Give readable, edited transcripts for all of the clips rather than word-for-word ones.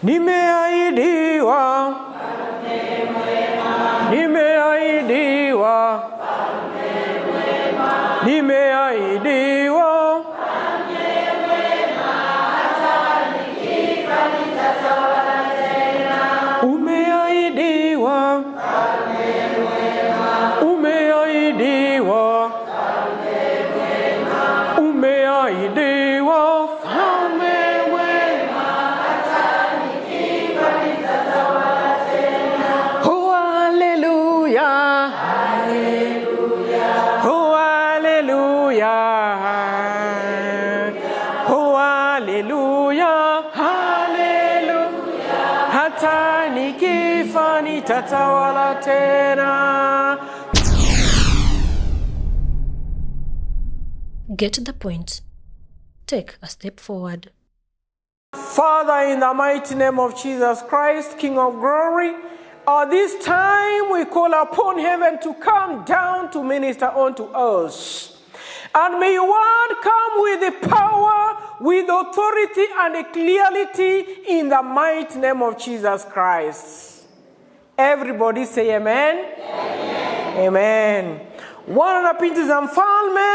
Nimeahidiwa, nimeahidiwa, nimeahidiwa, umeahidiwa, umeahidiwa, umeahidiwa, Mfalme mwema, hata nikifa nitatawala tena. Oh, haleluya, haleluya, oh, haleluya, oh, haleluya, haleluya, hata nikifa nitatawala tena. Get the point. Take a step forward. Father, in the mighty name of Jesus Christ, King of glory, at this time we call upon heaven to come down to minister unto us. And may your word come with the power, with authority and a clarity in the mighty name of Jesus Christ. Everybody say amen. Amen. Amen. Wana na binti za mfalme,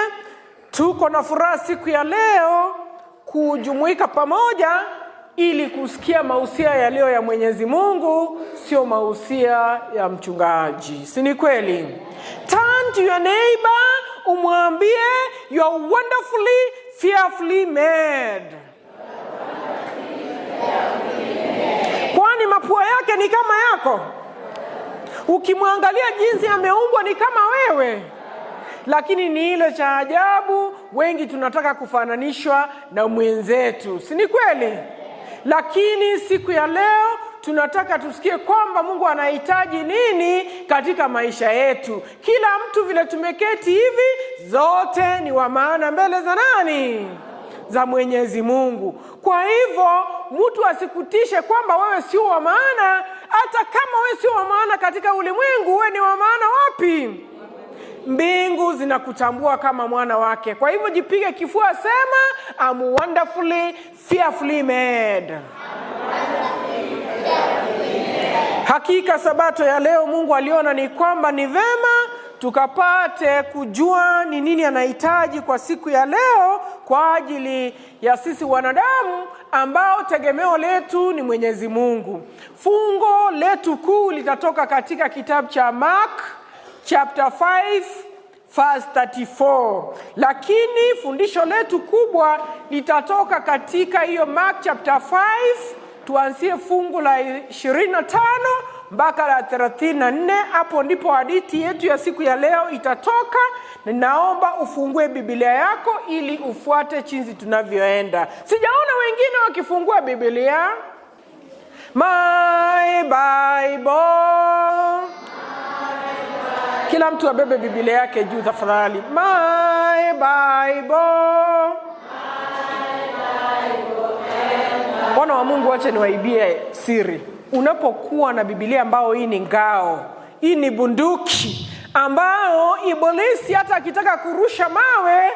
tuko na furaha siku ya leo kujumuika pamoja ili kusikia mausia ya leo ya Mwenyezi Mungu, sio mausia ya mchungaji. Si ni kweli? Turn to your neighbor, umwambie you are wonderfully, fearfully made. Kwani mapua yake ni kama yako? Ukimwangalia jinsi ameumbwa ni kama wewe. Lakini ni ile cha ajabu, wengi tunataka kufananishwa na mwenzetu. Si ni kweli? Lakini siku ya leo tunataka tusikie kwamba Mungu anahitaji nini katika maisha yetu. Kila mtu vile tumeketi hivi, zote ni wa maana mbele za nani? Za Mwenyezi Mungu. Kwa hivyo mtu asikutishe kwamba wewe sio wa maana. Hata kama wewe sio wa maana katika ulimwengu, wewe ni wa maana wapi? Mbingu zinakutambua kama mwana wake. Kwa hivyo jipige kifua, sema I'm wonderfully, fearfully made. Hakika sabato ya leo Mungu aliona ni kwamba ni vema tukapate kujua ni nini anahitaji kwa siku ya leo kwa ajili ya sisi wanadamu ambao tegemeo letu ni Mwenyezi Mungu. Fungo letu kuu litatoka katika kitabu cha Mark chapter 5 verse 34. Lakini fundisho letu kubwa litatoka katika hiyo Mark chapter 5, tuanzie fungu la 25 mpaka la 34. Hapo ndipo hadithi yetu ya siku ya leo itatoka. Ninaomba ufungue Biblia yako ili ufuate jinsi tunavyoenda. Sijaona wengine wakifungua Biblia. My Bible. Kila mtu abebe Biblia yake juu tafadhali. My Bible. Wana wa Mungu, acha niwaibie siri. Unapokuwa na Biblia ambao hii ni ngao, hii ni bunduki ambao Ibilisi hata akitaka kurusha mawe,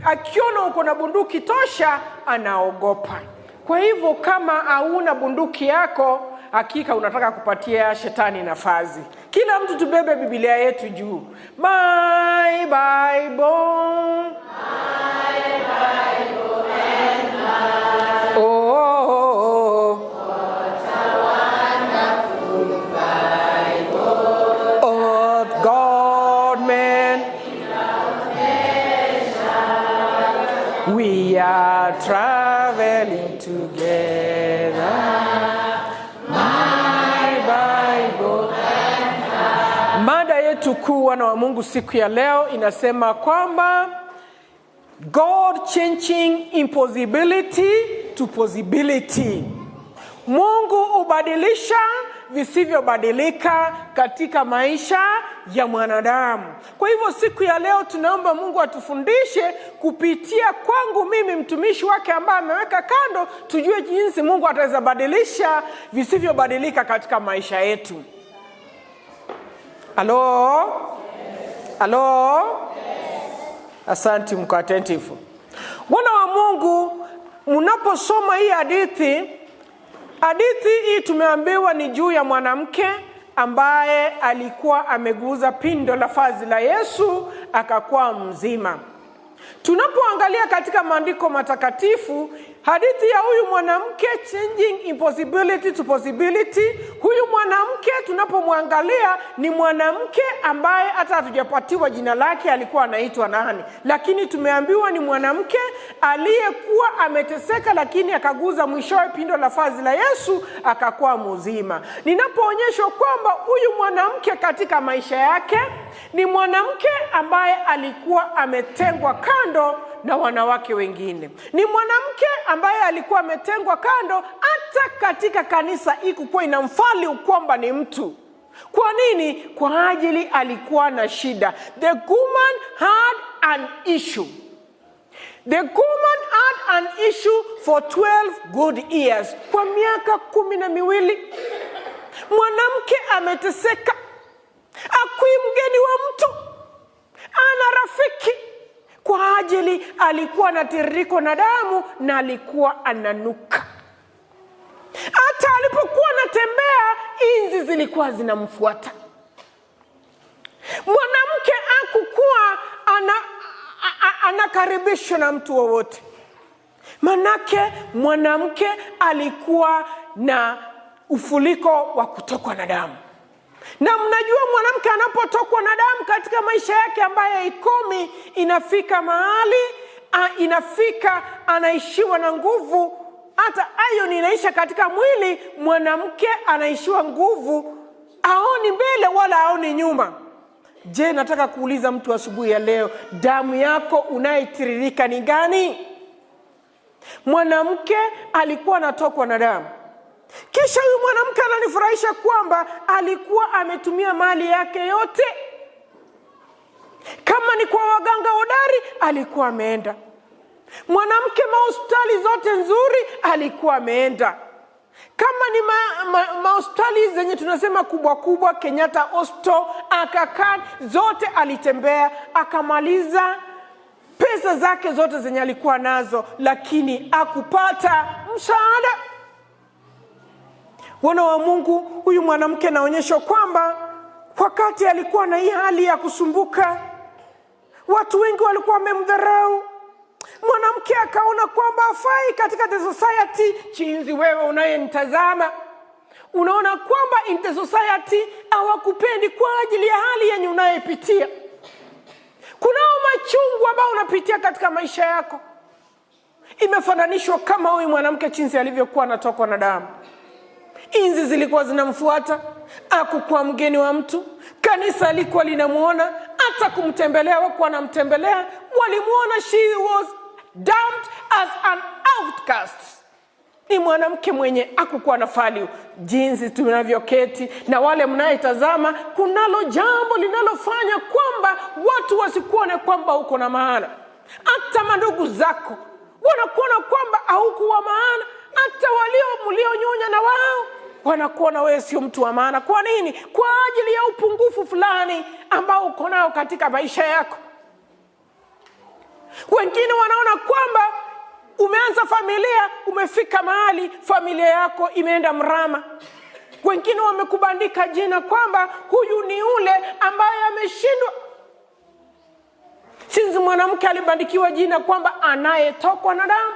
akiona uko na bunduki tosha, anaogopa. Kwa hivyo kama hauna bunduki yako, hakika unataka kupatia shetani nafasi. Kila mtu tubebe Biblia yetu juu. My Bible. My Bible and mine. Oh, what a wonderful Bible. Oh, God, man. We are traveling together. Mada yetu kuu wana wa Mungu siku ya leo inasema kwamba God changing impossibility to possibility. Mungu ubadilisha visivyobadilika katika maisha ya mwanadamu. Kwa hivyo siku ya leo tunaomba Mungu atufundishe kupitia kwangu mimi mtumishi wake ambaye ameweka kando, tujue jinsi Mungu ataweza badilisha visivyobadilika katika maisha yetu. Hello? Yes. Hello? Yes. Asante, mko attentive. Wana wa Mungu, mnaposoma hii hadithi, Hadithi hii tumeambiwa ni juu ya mwanamke ambaye alikuwa ameguza pindo la vazi la Yesu akakuwa mzima. Tunapoangalia katika maandiko matakatifu, hadithi ya huyu mwanamke changing impossibility to possibility, huyu mwanamke tunapomwangalia ni mwanamke ambaye hata hatujapatiwa jina lake alikuwa anaitwa nani, lakini tumeambiwa ni mwanamke aliyekuwa ameteseka lakini akaguza mwishowe pindo la vazi la Yesu akakuwa mzima. Ninapoonyeshwa kwamba huyu mwanamke katika maisha yake ni mwanamke ambaye alikuwa ametengwa kando na wanawake wengine. Ni mwanamke ambaye alikuwa ametengwa kando hata katika kanisa ikuwa inamfali kwamba ni mtu. Kwa nini? Kwa ajili alikuwa na shida. The woman had an issue. The woman had an issue for 12 good years. Kwa miaka 12 mwanamke ameteseka. Akui mgeni wa mtu, ana rafiki. Kwa ajili alikuwa na tiririko na damu na alikuwa ananuka. Hata alipokuwa anatembea inzi zilikuwa zinamfuata. Mwanamke hakukuwa anakaribishwa na mtu wowote. Manake mwanamke alikuwa na ufuliko wa kutokwa na damu. Na mnajua mwanamke anapotokwa na damu katika maisha yake ambaye ikomi, inafika mahali inafika anaishiwa na nguvu. Hata iron inaisha katika mwili, mwanamke anaishiwa nguvu, haoni mbele wala haoni nyuma. Je, nataka kuuliza mtu asubuhi ya leo, damu yako unaitiririka ni gani? Mwanamke alikuwa anatokwa na damu. Kisha huyu mwanamke ananifurahisha kwamba alikuwa ametumia mali yake yote. Kama ni kwa waganga hodari alikuwa ameenda. Mwanamke mahospitali zote nzuri alikuwa ameenda. Kama ni mahospitali zenye tunasema kubwa kubwa, Kenyatta Hospital, Aga Khan, zote alitembea akamaliza pesa zake zote zenye alikuwa nazo, lakini hakupata msaada. Wana wa Mungu, huyu mwanamke naonyesha kwamba wakati alikuwa na hii hali ya kusumbuka, watu wengi walikuwa wamemdharau. Mwanamke akaona kwamba hafai katika the society. Chinzi wewe unayenitazama, unaona kwamba in the society hawakupendi kwa ajili ya hali yenye unayepitia. Kunao machungu ambao unapitia katika maisha yako. Imefananishwa kama huyu mwanamke chinzi alivyokuwa anatokwa na damu. Inzi zilikuwa zinamfuata, hakukuwa mgeni wa mtu. Kanisa alikuwa linamuona, hata kumtembelea wako anamtembelea. Walimuona she was dumped as an outcast. Ni mwanamke mwenye hakukuwa na value. Jinsi tunavyoketi na wale mnaitazama, kunalo jambo linalofanya kwamba watu wasikuone kwamba uko na maana. Hata mandugu zako wanakuona kwamba haukuwa maana. Hata mlionyonya na wao wanakuona wewe sio mtu wa maana. Kwa nini? Kwa ajili ya upungufu fulani ambao uko nao katika maisha yako. Wengine wanaona kwamba umeanza familia, umefika mahali familia yako imeenda mrama. Wengine wamekubandika jina kwamba huyu ni ule ambaye ameshindwa. Sinzi mwanamke alibandikiwa jina kwamba anayetokwa na damu.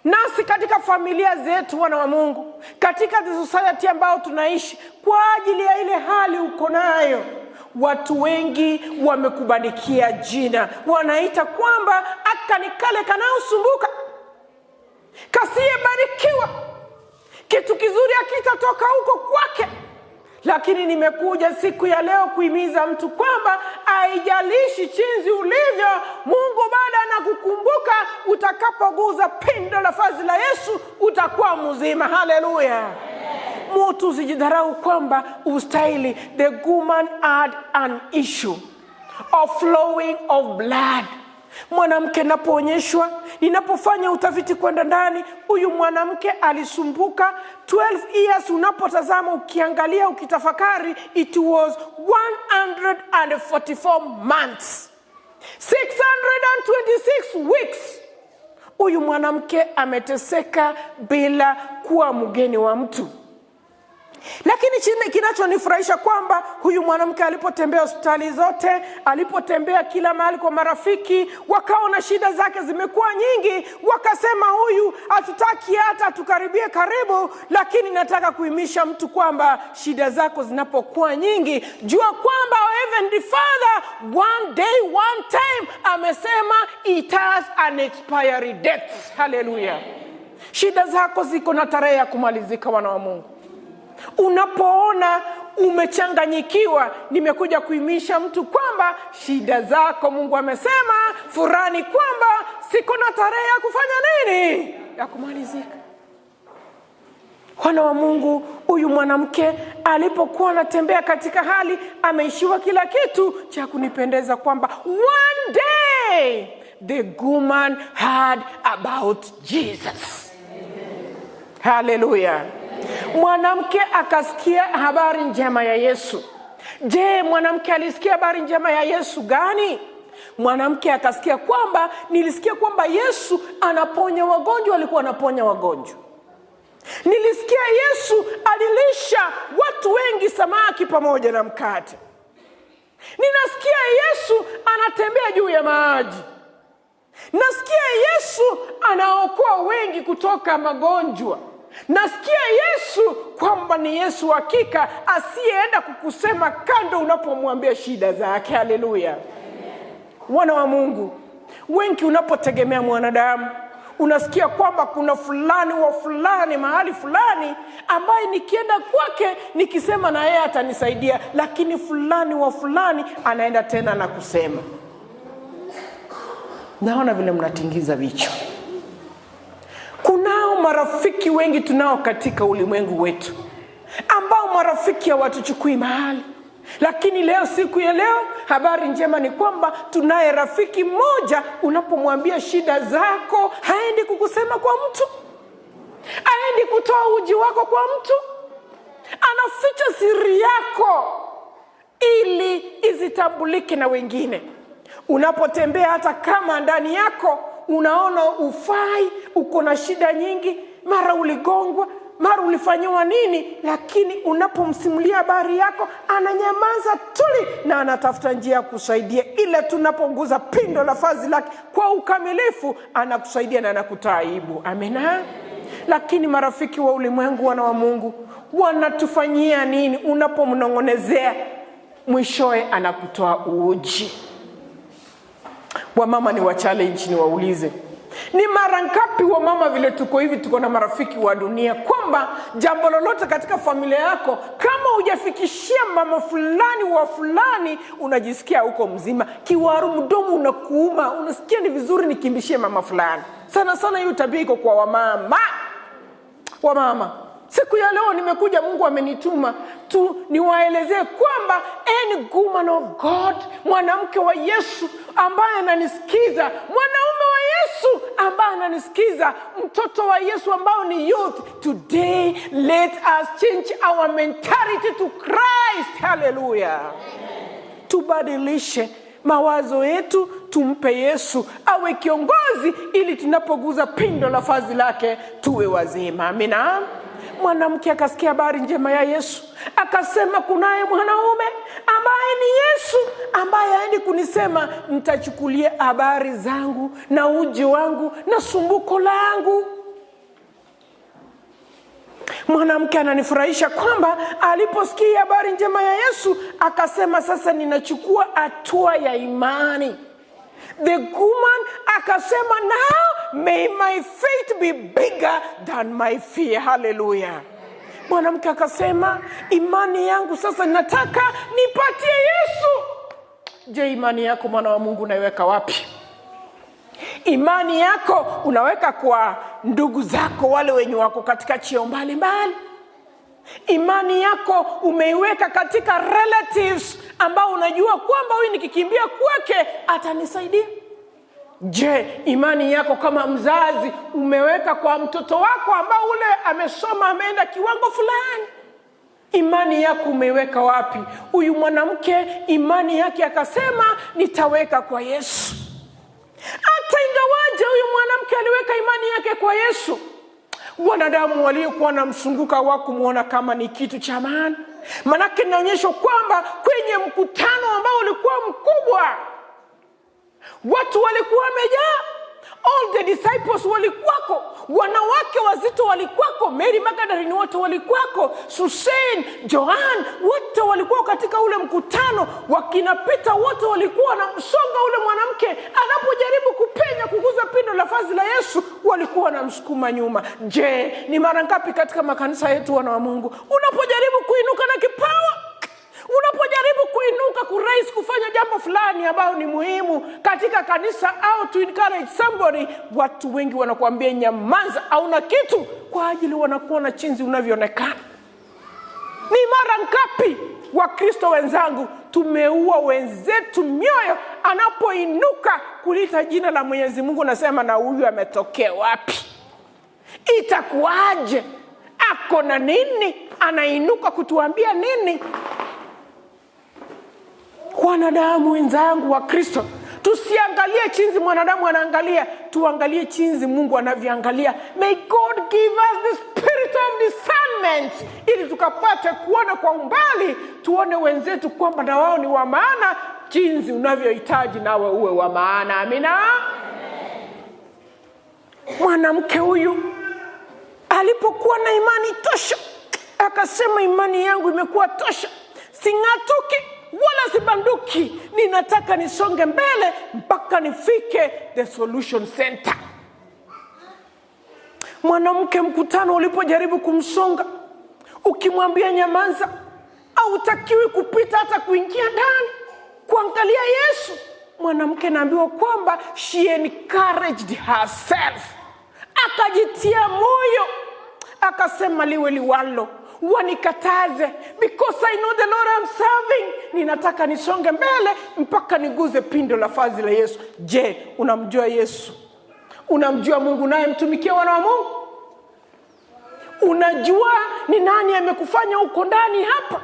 Nasi katika familia zetu, wana wa Mungu, katika the society ambao tunaishi, kwa ajili ya ile hali uko nayo, watu wengi wamekubandikia jina. Wanaita kwamba akanikale kanaosumbuka, kasiyebarikiwa, kitu kizuri akitatoka huko kwake. Lakini nimekuja siku ya leo kuhimiza mtu kwamba haijalishi chinzi ulivyo, Mungu baada anakukumbuka. Utakapoguza pindo la vazi la Yesu utakuwa mzima. Haleluya. Mtu usijidharau kwamba ustahili. The woman had an issue of flowing of blood. Mwanamke napoonyeshwa, ninapofanya utafiti kwenda ndani, huyu mwanamke alisumbuka 12 years. Unapotazama, ukiangalia, ukitafakari, it was 144 months, 626 weeks. Huyu mwanamke ameteseka bila kuwa mgeni wa mtu. Lakini kinachonifurahisha kwamba huyu mwanamke alipotembea hospitali zote, alipotembea kila mahali kwa marafiki, wakaona shida zake zimekuwa nyingi, wakasema huyu hatutaki hata tukaribie karibu, lakini nataka kuhimisha mtu kwamba shida zako zinapokuwa nyingi, jua kwamba even the Father one day one time amesema it has an expiry date. Hallelujah. Shida zako ziko na tarehe ya kumalizika, wana wa Mungu. Unapoona umechanganyikiwa, nimekuja kuhimisha mtu kwamba shida zako Mungu amesema furani kwamba siko na tarehe ya kufanya nini? Ya kumalizika. Wana wa Mungu, huyu mwanamke alipokuwa anatembea katika hali ameishiwa kila kitu cha kunipendeza kwamba one day the woman heard about Jesus. Hallelujah. Mwanamke akasikia habari njema ya Yesu. Je, mwanamke alisikia habari njema ya Yesu gani? Mwanamke akasikia kwamba nilisikia kwamba Yesu anaponya wagonjwa, alikuwa anaponya wagonjwa. Nilisikia Yesu alilisha watu wengi samaki pamoja na mkate. Ninasikia Yesu anatembea juu ya maji. Nasikia Yesu anaokoa wengi kutoka magonjwa. Nasikia Yesu kwamba ni Yesu hakika asiyeenda kukusema kando unapomwambia shida zake. Haleluya. Wana wa Mungu, wengi unapotegemea mwanadamu, unasikia kwamba kuna fulani wa fulani mahali fulani ambaye nikienda kwake nikisema na yeye atanisaidia, lakini fulani wa fulani anaenda tena na kusema. Naona vile mnatingiza vichwa. Kunao marafiki wengi tunao katika ulimwengu wetu ambao marafiki hawatuchukui mahali. Lakini leo, siku ya leo, habari njema ni kwamba tunaye rafiki mmoja, unapomwambia shida zako haendi kukusema kwa mtu, haendi kutoa uji wako kwa mtu, anaficha siri yako ili izitambulike na wengine. Unapotembea hata kama ndani yako unaona ufai, uko na shida nyingi, mara uligongwa, mara ulifanywa nini, lakini unapomsimulia habari yako ananyamaza tuli na anatafuta njia ya kusaidia. Ila tunapoguza pindo la vazi lake kwa ukamilifu, anakusaidia na anakutoa aibu. Amina. Lakini marafiki wa ulimwengu, wana wa Mungu, wanatufanyia nini? Unapomnongonezea, mwishoe anakutoa uji. Wamama ni wa challenge, ni waulize. Ni mara ngapi wamama vile tuko hivi, tuko na marafiki wa dunia kwamba jambo lolote katika familia yako kama hujafikishia mama fulani wa fulani, unajisikia uko mzima, kiwaru mdomo unakuuma, unasikia ni vizuri nikimbishie mama fulani. Sana sana hiyo tabia iko kwa wamama. Wamama, siku ya leo nimekuja, Mungu amenituma tu niwaelezee kwamba any woman of God, mwanamke wa Yesu ambaye ananisikiza, mwanaume wa Yesu ambaye ananisikiza, mtoto wa Yesu ambao ni youth, today let us change our mentality to Christ. Hallelujah. Tubadilishe mawazo yetu, tumpe Yesu awe kiongozi, ili tunapoguza pindo la vazi lake tuwe wazima. Amina. Mwanamke akasikia habari njema ya Yesu, akasema kunaye mwanaume ambaye ni Yesu, ambaye haendi kunisema nitachukulia habari zangu na uji wangu na sumbuko langu. Mwanamke ananifurahisha kwamba aliposikia habari njema ya Yesu akasema sasa ninachukua hatua ya imani. The woman akasema, now may my faith be bigger than my fear. Hallelujah. Mwanamke akasema, imani yangu sasa nataka nipatie Yesu. Je, imani yako mwana wa Mungu unaiweka wapi? Imani yako unaweka kwa ndugu zako, wale wenye wako katika cheo mbalimbali? Imani yako umeiweka katika relatives ambao unajua kwamba huyu nikikimbia kwake atanisaidia? Je, imani yako kama mzazi umeweka kwa mtoto wako ambao ule amesoma, ameenda kiwango fulani? Imani yako umeiweka wapi? Huyu mwanamke imani yake akasema nitaweka kwa Yesu. Hata ingawaje huyu mwanamke aliweka imani yake kwa Yesu, Wanadamu waliokuwa na msunguka wakumuona kama ni kitu cha maana. Manake inaonyesha kwamba kwenye mkutano ambao ulikuwa mkubwa, watu walikuwa wamejaa. All the disciples walikuwako, wanawake wazito walikuwako, Mary Magdalene wote walikuwako, Susan, Joan wote walikuwa katika ule mkutano. Wakina Peter wote walikuwa na msonga ule mwanamke anapojaribu kupenya kuguza pindo la vazi la Yesu, walikuwa na msukuma nyuma. Je, ni mara ngapi katika makanisa yetu wana wa Mungu unapojaribu kuinuka na kipawa, unapojaribu kuinuka kurais kufanya jambo fulani ambao ni muhimu katika kanisa au to encourage somebody, watu wengi wanakuambia nyamaza au na kitu, kwa ajili wanakuona chinzi unavyoonekana. Ni mara ngapi Wakristo wenzangu tumeua wenzetu mioyo anapoinuka kulita jina la Mwenyezi Mungu, nasema na huyu ametokea wapi? Itakuaje? Ako na nini? Anainuka kutuambia nini? Wanadamu wenzangu wa Kristo, tusiangalie chinzi mwanadamu anaangalia, tuangalie chinzi Mungu anavyoangalia. May God give us the spirit of discernment, ili tukapate kuona kwa umbali, tuone wenzetu kwamba na wao ni wa maana, chinzi unavyohitaji nawe uwe wa maana. Amina. Mwanamke huyu alipokuwa na imani tosha, akasema imani yangu imekuwa tosha, sing'atuki wala sibanduki, ninataka nisonge mbele mpaka nifike the solution center. Mwanamke, mkutano ulipojaribu kumsonga, ukimwambia nyamaza, au utakiwi kupita hata kuingia ndani kuangalia Yesu, mwanamke naambiwa kwamba she encouraged herself, akajitia moyo, akasema liwe liwalo, wanikataze, because I know the Lord I'm serving, ninataka nisonge mbele mpaka niguze pindo la vazi la Yesu. Je, unamjua Yesu? Unamjua Mungu naye mtumikia wana wa Mungu? Unajua ni nani amekufanya uko ndani hapa?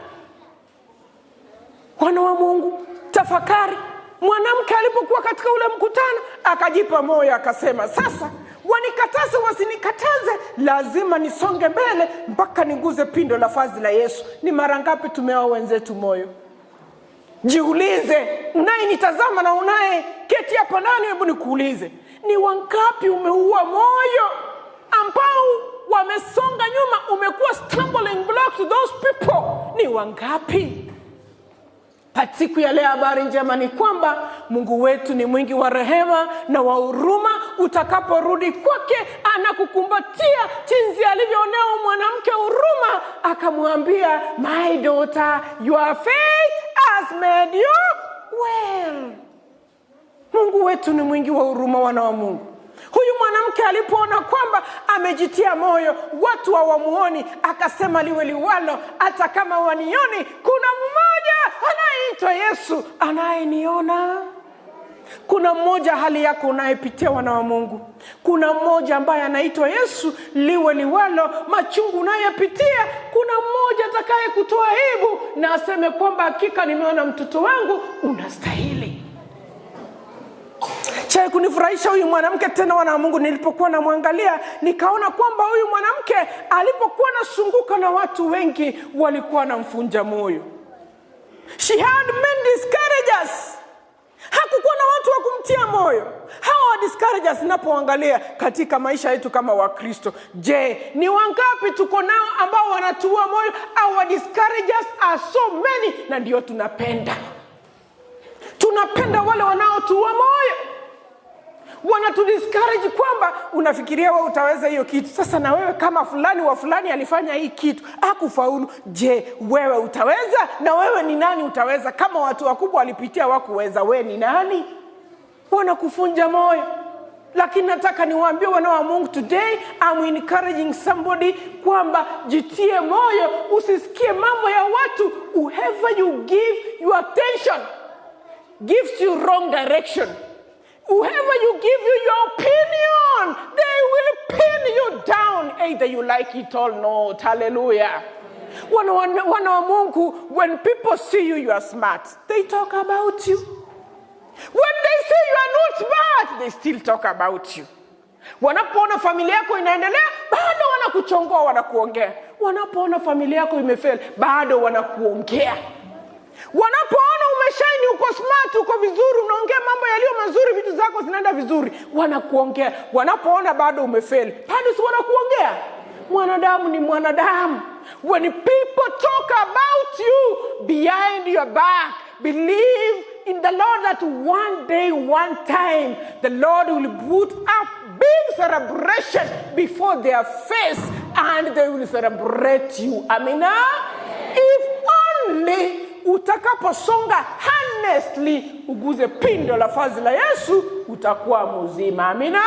Wana wa Mungu, tafakari. Mwanamke alipokuwa katika ule mkutano akajipa moyo, akasema sasa wanikataze wasinikataze, lazima nisonge mbele mpaka niguze pindo la vazi la Yesu. Ni mara ngapi tumewa wenzetu moyo? Jiulize, unayenitazama na unaye keti hapa ndani, hebu nikuulize, ni wangapi umeua moyo ambao wamesonga nyuma, umekuwa stumbling block to those people? Ni wangapi? Siku ya leo habari njema ni kwamba Mungu wetu ni mwingi wa rehema na wa huruma. Utakaporudi kwake anakukumbatia jinsi alivyoonea mwanamke huruma, akamwambia, my daughter, your faith has made you well. Mungu wetu ni mwingi wa huruma, wana wa Mungu. Huyu mwanamke alipoona kwamba amejitia moyo, watu hawamuoni, akasema liwe liwalo, hata kama wanioni, kuna mmoja anayeitwa Yesu anayeniona. Kuna mmoja hali yako unayepitia, wana wa Mungu. Kuna mmoja ambaye anaitwa Yesu, liwe liwalo, machungu unayopitia, kuna mmoja atakaye kutoa aibu na aseme kwamba hakika nimeona mtoto wangu unastahili. Cha kunifurahisha huyu mwanamke tena, wana wa Mungu, nilipokuwa namwangalia nikaona kwamba huyu mwanamke alipokuwa nasunguka na watu wengi walikuwa namfunja moyo. She had many discouragers. Hakukuwa na watu wa kumtia moyo. Hawa discouragers ninapoangalia katika maisha yetu kama Wakristo, je, ni wangapi tuko nao ambao wanatua moyo? Our discouragers are so many, na ndio tunapenda wale wanaotua moyo. Wanatudiscourage kwamba unafikiria wewe utaweza hiyo kitu. Sasa na wewe kama fulani wa fulani alifanya hii kitu hakufaulu, je, wewe utaweza? Na wewe ni nani utaweza? Kama watu wakubwa walipitia wakuweza, wewe ni nani? Wanakufunja moyo. Lakini nataka niwaambie wana wa Mungu, today I'm encouraging somebody kwamba jitie moyo, usisikie mambo ya watu. Whoever you give your attention gives you wrong direction. Whoever you give you your opinion, they will pin you down, either you like it or not. Hallelujah. Wana wa Mungu, when people see you, you are smart, they talk about you. When they say you are not smart, they still talk about you. Wanapoona familia yako inaendelea, bado wanakuchongoa, wanakuongea. Wanapoona familia yako imefeli, bado wanakuongea. Wanapoona umeshine, uko smart, uko vizuri, unaongea mambo yaliyo mazuri, vitu zako zinaenda vizuri, wanakuongea. Wanapoona bado umefeli, bado si wanakuongea. Mwanadamu ni mwanadamu. When people talk about you behind your back, believe in the Lord that one day, one time, the Lord will put up big celebration before their face and they will celebrate you. Amina? If only utakaposonga honestly uguze pindo la vazi la Yesu, utakuwa mzima. Amina?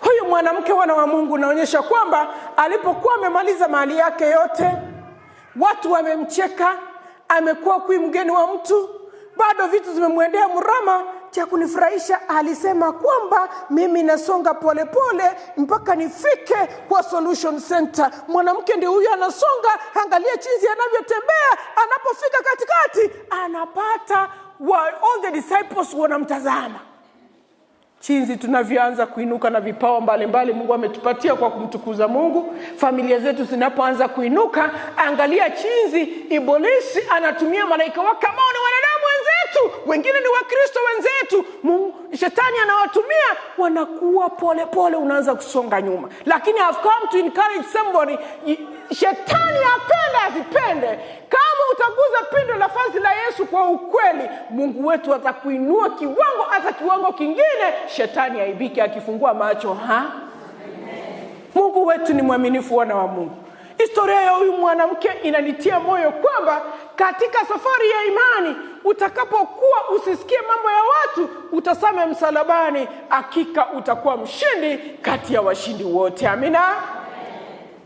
Huyu mwanamke wana wa Mungu naonyesha kwamba alipokuwa amemaliza mali yake yote, watu wamemcheka, amekuwa kui mgeni wa mtu, bado vitu zimemwendea mrama. Cha kunifurahisha, alisema kwamba mimi nasonga pole pole mpaka nifike kwa solution center. Mwanamke ndio huyu anasonga, angalia jinsi anavyotembea, anapofika katikati anapata all the disciples wanamtazama. Jinsi tunavyoanza kuinuka na vipawa mbalimbali Mungu ametupatia kwa kumtukuza Mungu. Familia zetu zinapoanza kuinuka, angalia jinsi Ibilisi anatumia malaika wake kama ni wanadamu wenzetu, wengine ni Wakristo wenzetu. Shetani anawatumia, wanakuwa pole pole, unaanza kusonga nyuma. Lakini I've come to encourage somebody, shetani apenda asipende, kama utaguza pindo la vazi la Yesu kwa ukweli, Mungu wetu atakuinua kiwango, hata kiwango kingine shetani aibiki akifungua macho. Mungu wetu ni mwaminifu, wana wa Mungu. Historia ya huyu mwanamke inanitia moyo kwamba katika safari ya imani, utakapokuwa usisikie mambo ya watu, utasame msalabani, hakika utakuwa mshindi kati ya washindi wote. Amina?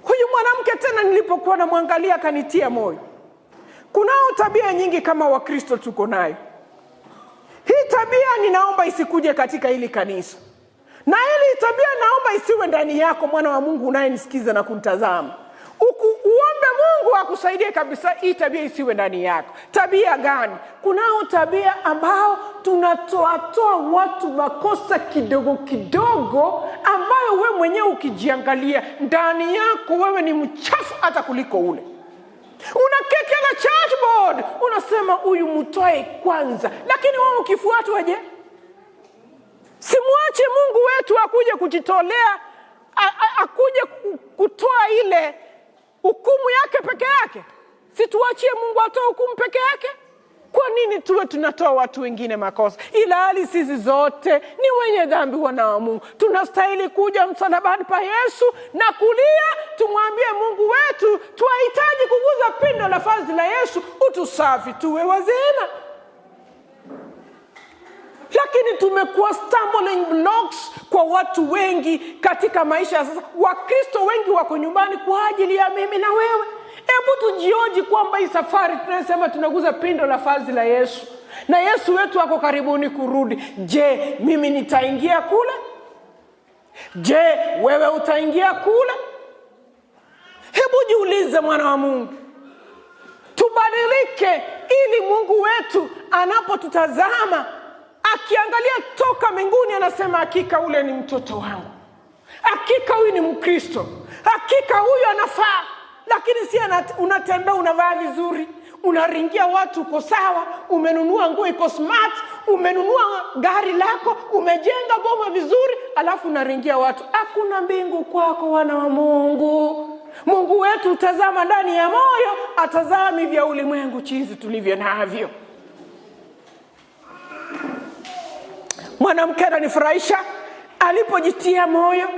Huyu mwanamke tena nilipokuwa namwangalia kanitia moyo. Kunao tabia nyingi kama Wakristo tuko nayo. Hii tabia ninaomba isikuje katika hili kanisa. Na hili tabia naomba isiwe ndani yako, mwana wa Mungu unayenisikiza na kunitazama. Uombe Mungu akusaidie kabisa hii tabia isiwe ndani yako. Tabia gani? Kunao tabia ambao tunatoa watu makosa kidogo kidogo, ambayo wewe mwenyewe ukijiangalia ndani yako wewe ni mchafu hata kuliko ule. Unaketi na church board, unasema huyu mtoe kwanza, lakini wewe ukifuatwa je? Simwache Mungu wetu akuje kujitolea, akuje kutoa ile hukumu yake peke yake. Situachie Mungu atoe hukumu peke yake. Kwa nini tuwe tunatoa watu wengine makosa, ila hali sisi zote ni wenye dhambi, wana wa Mungu? Tunastahili kuja msalabani pa Yesu na kulia, tumwambie Mungu wetu tunahitaji kuguza pindo la vazi la Yesu, utusafi tuwe wazima. Lakini tumekuwa stumbling blocks kwa watu wengi katika maisha sasa. Wakristo wengi wako nyumbani kwa ajili ya mimi na wewe. Hebu tujioji kwamba hii safari tunasema tunaguza pindo la vazi la Yesu, na Yesu wetu ako karibuni kurudi. Je, mimi nitaingia kule? Je, wewe utaingia kule? Hebu jiulize, mwana wa Mungu. Tubadilike ili Mungu wetu anapotutazama, akiangalia toka mbinguni, anasema hakika ule ni mtoto wangu, hakika huyu ni Mkristo, hakika huyu anafaa. Lakini si unatembea unavaa vizuri, unaringia watu uko sawa, umenunua nguo iko smart, umenunua gari lako, umejenga boma vizuri, alafu unaringia watu. Hakuna mbingu kwako, wana wa Mungu. Mungu wetu utazama ndani ya moyo, atazami vya ulimwengu jinsi tulivyo navyo. Mwanamke ananifurahisha alipojitia moyo,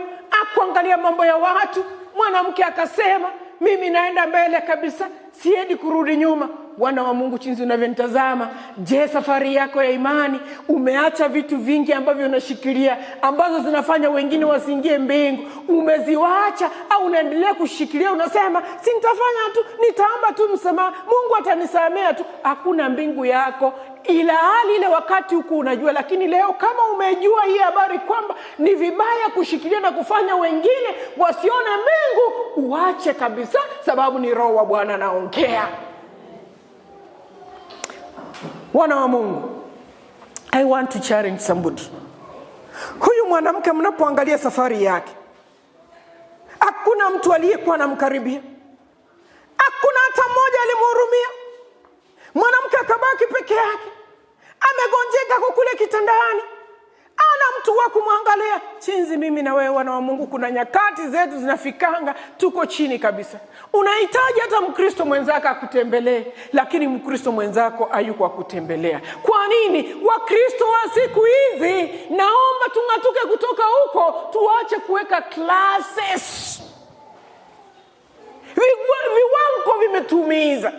akuangalia mambo ya watu. Mwanamke akasema, mimi naenda mbele kabisa, siendi kurudi nyuma. Wana wa Mungu, jinsi unavyonitazama, je, safari yako ya imani umeacha vitu vingi ambavyo unashikilia, ambazo zinafanya wengine wasiingie mbingu? Umeziwacha au unaendelea kushikilia, unasema si nitafanya tu, nitaomba tu msamaha, Mungu atanisamea tu? Hakuna mbingu yako, ila hali ile wakati huko unajua. Lakini leo kama umejua hii habari kwamba ni vibaya kushikilia na kufanya wengine wasione mbingu, uache kabisa, sababu ni Roho wa Bwana anaongea. Wana wa Mungu, I want to challenge somebody. Huyu mwanamke mnapoangalia safari yake, Hakuna mtu aliyekuwa anamkaribia. Hakuna hata mmoja alimhurumia. Mwanamke akabaki peke yake. Amegonjeka kwa kule kitandani. Ana mtu wa kumwangalia. Chinzi mimi na wewe wana wa Mungu, kuna nyakati zetu zinafikanga tuko chini kabisa. Unahitaji hata Mkristo mwenzako akutembelee, lakini Mkristo mwenzako hayuko akutembelea. Kwa nini? Wakristo wa siku hizi, naomba tungatuke kutoka huko, tuache kuweka classes. Viwango vimetumiza.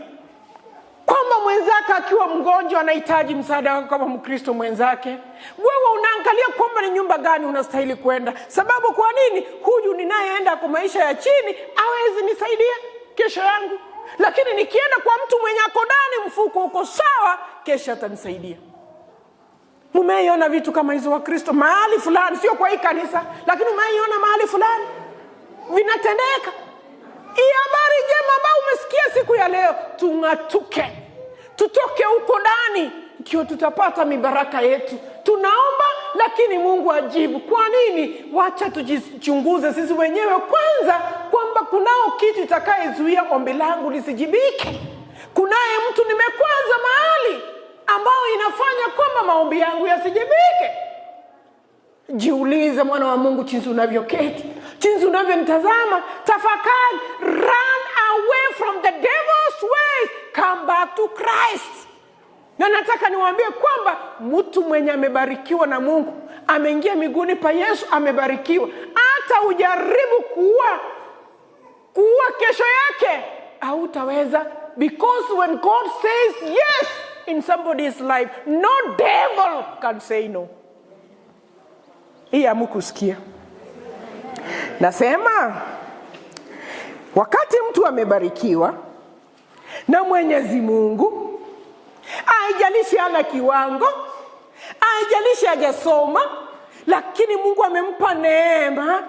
Kwamba mwenzake akiwa mgonjwa anahitaji msaada kama Mkristo mwenzake, wewe unaangalia kwamba ni nyumba gani unastahili kwenda. Sababu kwa nini? Huyu ninayeenda kwa maisha ya chini hawezi nisaidia kesho yangu, lakini nikienda kwa mtu mwenye ako ndani mfuko uko sawa, kesho atanisaidia. Umeiona vitu kama hizo Wakristo mahali fulani, sio kwa hii kanisa, lakini umeiona mahali fulani vinatendeka. Hii habari njema ambayo umesikia siku ya leo, tungatuke. Tutoke huko ndani, ndio tutapata mibaraka yetu. Tunaomba lakini Mungu ajibu. Kwa nini? Wacha tujichunguze sisi wenyewe kwanza, kwamba kunao kitu itakayezuia ombi langu lisijibike. Kunaye mtu nimekwaza mahali ambao inafanya kwamba maombi yangu yasijibike. Jiulize mwana wa Mungu, jinsi unavyoketi, jinsi unavyonitazama, tafakari. Run away from the devil's ways, come back to Christ. Na nataka niwaambie kwamba mtu mwenye amebarikiwa na Mungu, ameingia miguuni pa Yesu, amebarikiwa. Hata ujaribu kuua kesho yake, hautaweza. Because when God says yes in somebody's life, no devil can say no. Hii hamkusikia. Nasema wakati mtu amebarikiwa na Mwenyezi Mungu, haijalishi ana kiwango, haijalishi hajasoma, lakini Mungu amempa neema.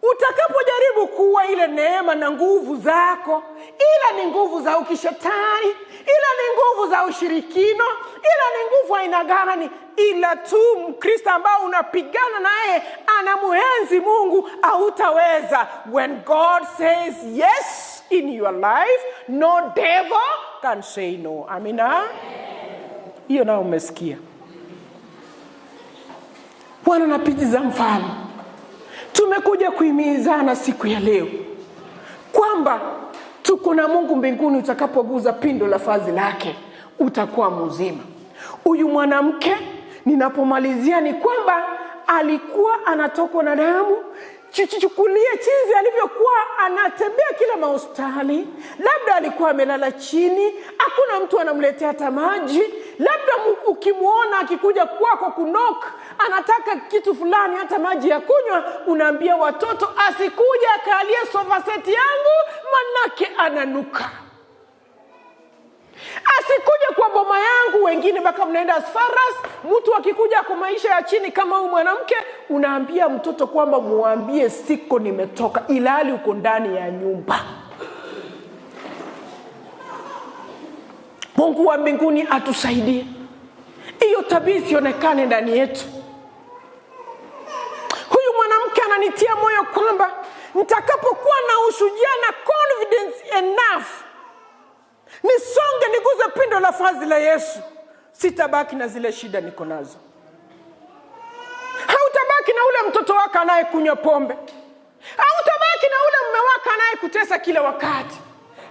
Utakapojaribu kuwa ile neema na nguvu zako, ila ni nguvu za ukishetani, ila ni nguvu za ushirikino, ila ni nguvu aina gani, ila tu Mkristo ambao unapigana naye anamuenzi Mungu, hautaweza. When God says yes in your life, no devil can say no. Amina? Hiyo nao umesikia. Bwana napitiza mfano. Tumekuja kuhimizana siku ya leo kwamba tuko na Mungu mbinguni. Utakapoguza pindo la vazi lake utakuwa mzima. Huyu mwanamke ninapomalizia ni kwamba alikuwa anatokwa na damu. Chukulia chinzi alivyokuwa anatembea kila mahospitali. Labda alikuwa amelala chini, hakuna mtu anamletea hata maji. Labda ukimuona akikuja kwako kunok, anataka kitu fulani, hata maji ya kunywa, unaambia watoto asikuja akalie sofa set yangu manake ananuka. Asikuja kwa boma yangu. Wengine baka mnaenda as far as mtu akikuja kwa maisha ya chini kama huyu mwanamke, unaambia mtoto kwamba muambie siko nimetoka, ilali uko ndani ya nyumba. Mungu wa mbinguni atusaidie hiyo tabia isionekane ndani yetu. Huyu mwanamke ananitia moyo kwamba nitakapokuwa na ushujaa na confidence enough, nisonge niguze pindo la vazi la Yesu, sitabaki na zile shida niko nazo. Hautabaki na ule mtoto wako anayekunywa pombe. Hautabaki na ule mume wako anayekutesa kila wakati.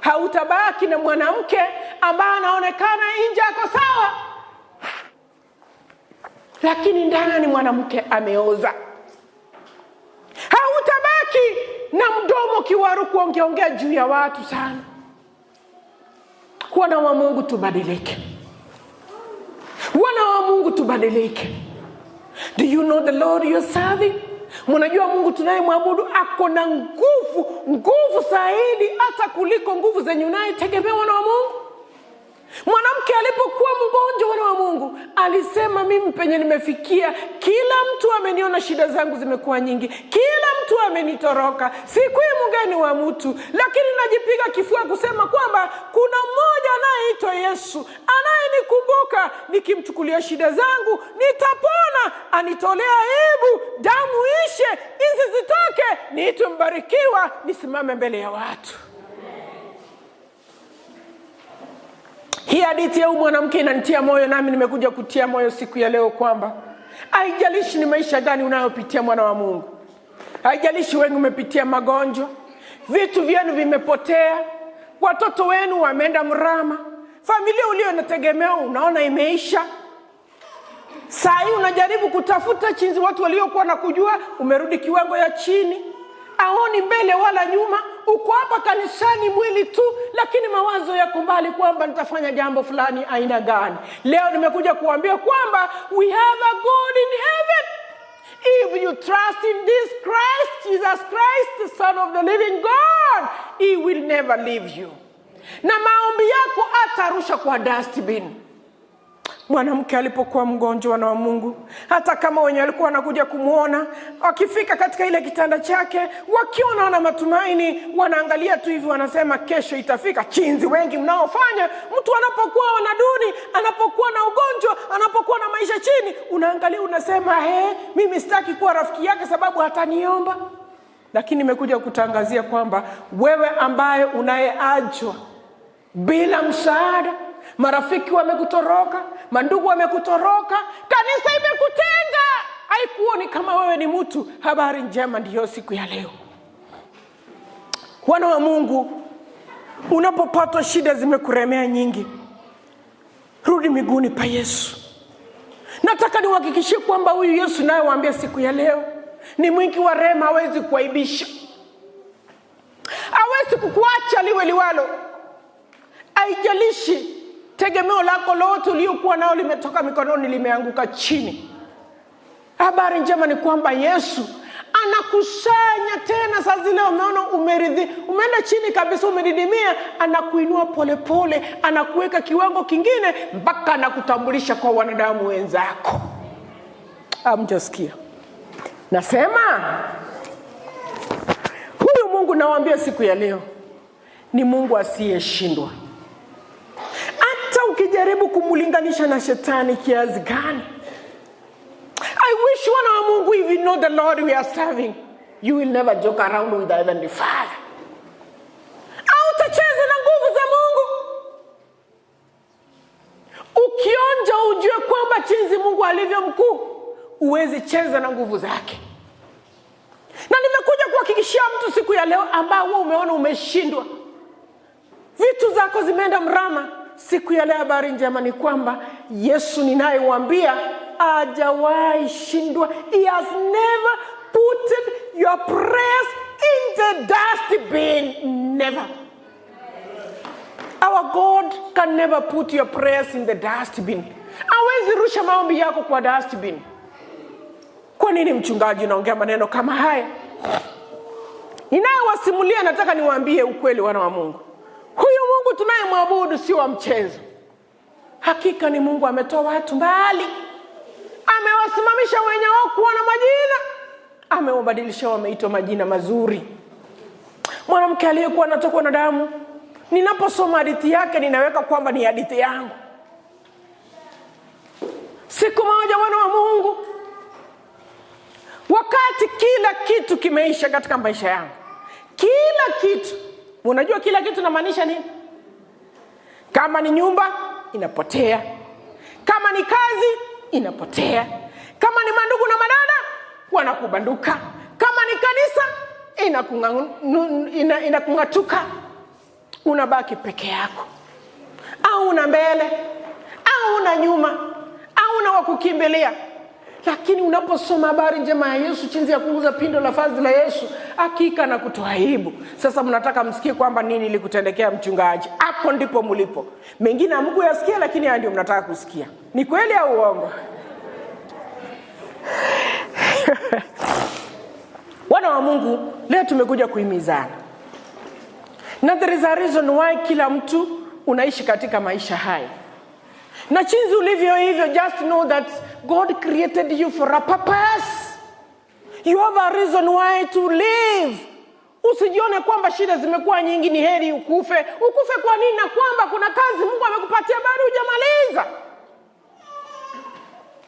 Hautabaki na mwanamke ambaye anaonekana nje ako sawa, lakini ndani mwanamke ameoza. Hautabaki na mdomo kiwaru kuongeongea juu ya watu sana. Wana wa Mungu tubadilike. Wana wa Mungu tubadilike. Do you know the Lord you're serving? Mnajua Mungu tunayemwabudu ako na nguvu zaidi hata kuliko nguvu zenye unayetegemea. Wana wa Mungu, Mwanamke alipokuwa mgonjwa, wana wa Mungu, alisema mimi penye nimefikia, kila mtu ameniona shida zangu zimekuwa nyingi, kila mtu amenitoroka, sikui mgeni wa mtu, lakini najipiga kifua kusema kwamba kuna mmoja anayeitwa Yesu anayenikumbuka, nikimchukulia shida zangu nitapona, anitolea aibu, damu ishe, hizi zitoke, niitwe mbarikiwa, nisimame mbele ya watu. Hii hadithi ya mwanamke inanitia moyo, nami nimekuja kutia moyo siku ya leo kwamba haijalishi ni maisha gani unayopitia, mwana wa Mungu. Haijalishi wengi umepitia magonjwa, vitu vyenu vimepotea, watoto wenu wameenda mrama, familia ulionategemea unaona imeisha. Saa unajaribu kutafuta chinzi watu waliokuwa na kujua, umerudi kiwango ya chini, aoni mbele wala nyuma. Uko hapa kanisani mwili tu, lakini mawazo yako mbali kwamba nitafanya jambo fulani aina gani. Leo nimekuja kuambia kwamba we have a God in heaven. If you trust in this Christ, Jesus Christ, the Son of the living God, he will never leave you. Na maombi yako atarusha kwa dustbin. Mwanamke alipokuwa mgonjwa, na wa Mungu, hata kama wenye walikuwa wanakuja kumuona, wakifika katika ile kitanda chake, wakiona wana matumaini, wanaangalia tu hivi, wanasema kesho itafika. Chinzi wengi mnaofanya, mtu anapokuwa wanaduni, anapokuwa na ugonjwa, anapokuwa na maisha chini, unaangalia unasema mimi sitaki kuwa rafiki yake sababu hataniomba. Lakini nimekuja kutangazia kwamba wewe ambaye unayeachwa bila msaada, marafiki wamekutoroka, mandugu wamekutoroka, kanisa imekutenga, haikuoni kama wewe ni mtu, habari njema ndiyo siku ya leo. Wana wa Mungu, unapopatwa shida zimekuremea nyingi, rudi miguuni pa Yesu. Nataka niwahakikishie kwamba huyu Yesu naye waambia siku ya leo ni mwingi wa rehema, hawezi kuaibisha, hawezi kukuacha liwe liwalo. Haijalishi tegemeo lako lote uliokuwa nao limetoka mikononi, limeanguka chini, habari njema ni kwamba Yesu anakusanya tena. Sasa zile umeona umeenda chini kabisa, umedidimia, anakuinua polepole, anakuweka kiwango kingine, mpaka anakutambulisha kwa wanadamu wenzako. Amjasikia nasema huyu Mungu nawaambia siku ya leo ni Mungu asiyeshindwa. Hata ukijaribu kumulinganisha na shetani kiasi gani, I wish wana wa Mungu, if you know the Lord we are serving, you will never joke around with the Heavenly Father. Hautacheza na nguvu za Mungu. Ukionja ujue kwamba chinzi Mungu alivyo mkuu, uwezi cheza na nguvu zake. Na nimekuja kuhakikishia mtu siku ya leo ambao umeona umeshindwa, vitu zako zimeenda mrama, siku ya leo habari njema ni kwamba Yesu ninayewaambia hajawahi shindwa. He has never put your prayers in the dustbin. Never. Our God can never put your prayers in the dustbin. Hawezi rusha maombi yako kwa dustbin. Kwa nini mchungaji unaongea maneno kama haya? Ninayowasimulia nataka niwaambie ukweli, wana wa Mungu. Huyu Mungu tunayemwabudu sio wa mchezo. Hakika ni Mungu ametoa watu mbali, amewasimamisha wenye wao kuwa na majina, amewabadilisha wameitwa majina mazuri. Mwanamke aliyekuwa anatokwa na damu, ninaposoma hadithi yake ninaweka kwamba ni hadithi yangu. Siku moja, wana wa Mungu, wakati kila kitu kimeisha katika maisha yangu, kila kitu, unajua kila kitu namaanisha nini? Kama ni nyumba inapotea, kama ni kazi inapotea, kama ni mandugu na madada wanakubanduka, kama ni kanisa inakungatuka, unabaki peke yako. Au una mbele, au una nyuma, au una wakukimbilia. Lakini unaposoma habari njema ya Yesu, chinzi ya kuuza pindo la fazi la Yesu, hakika na kutoa aibu. Sasa mnataka msikie kwamba nini ilikutendekea mchungaji. Hapo ndipo mlipo. Mengine hamku yasikia, lakini haya ndio mnataka kusikia. Ni kweli au uongo? Wana wa Mungu, leo tumekuja kuhimizana. Na there is a reason why kila mtu unaishi katika maisha haya. Na chinzi ulivyo hivyo, just know that God created you for a purpose. You have a reason why to live. Usijione kwamba shida zimekuwa nyingi ni heri ukufe. Ukufe kwa nini? Na kwamba kuna kazi Mungu amekupatia bado hujamaliza.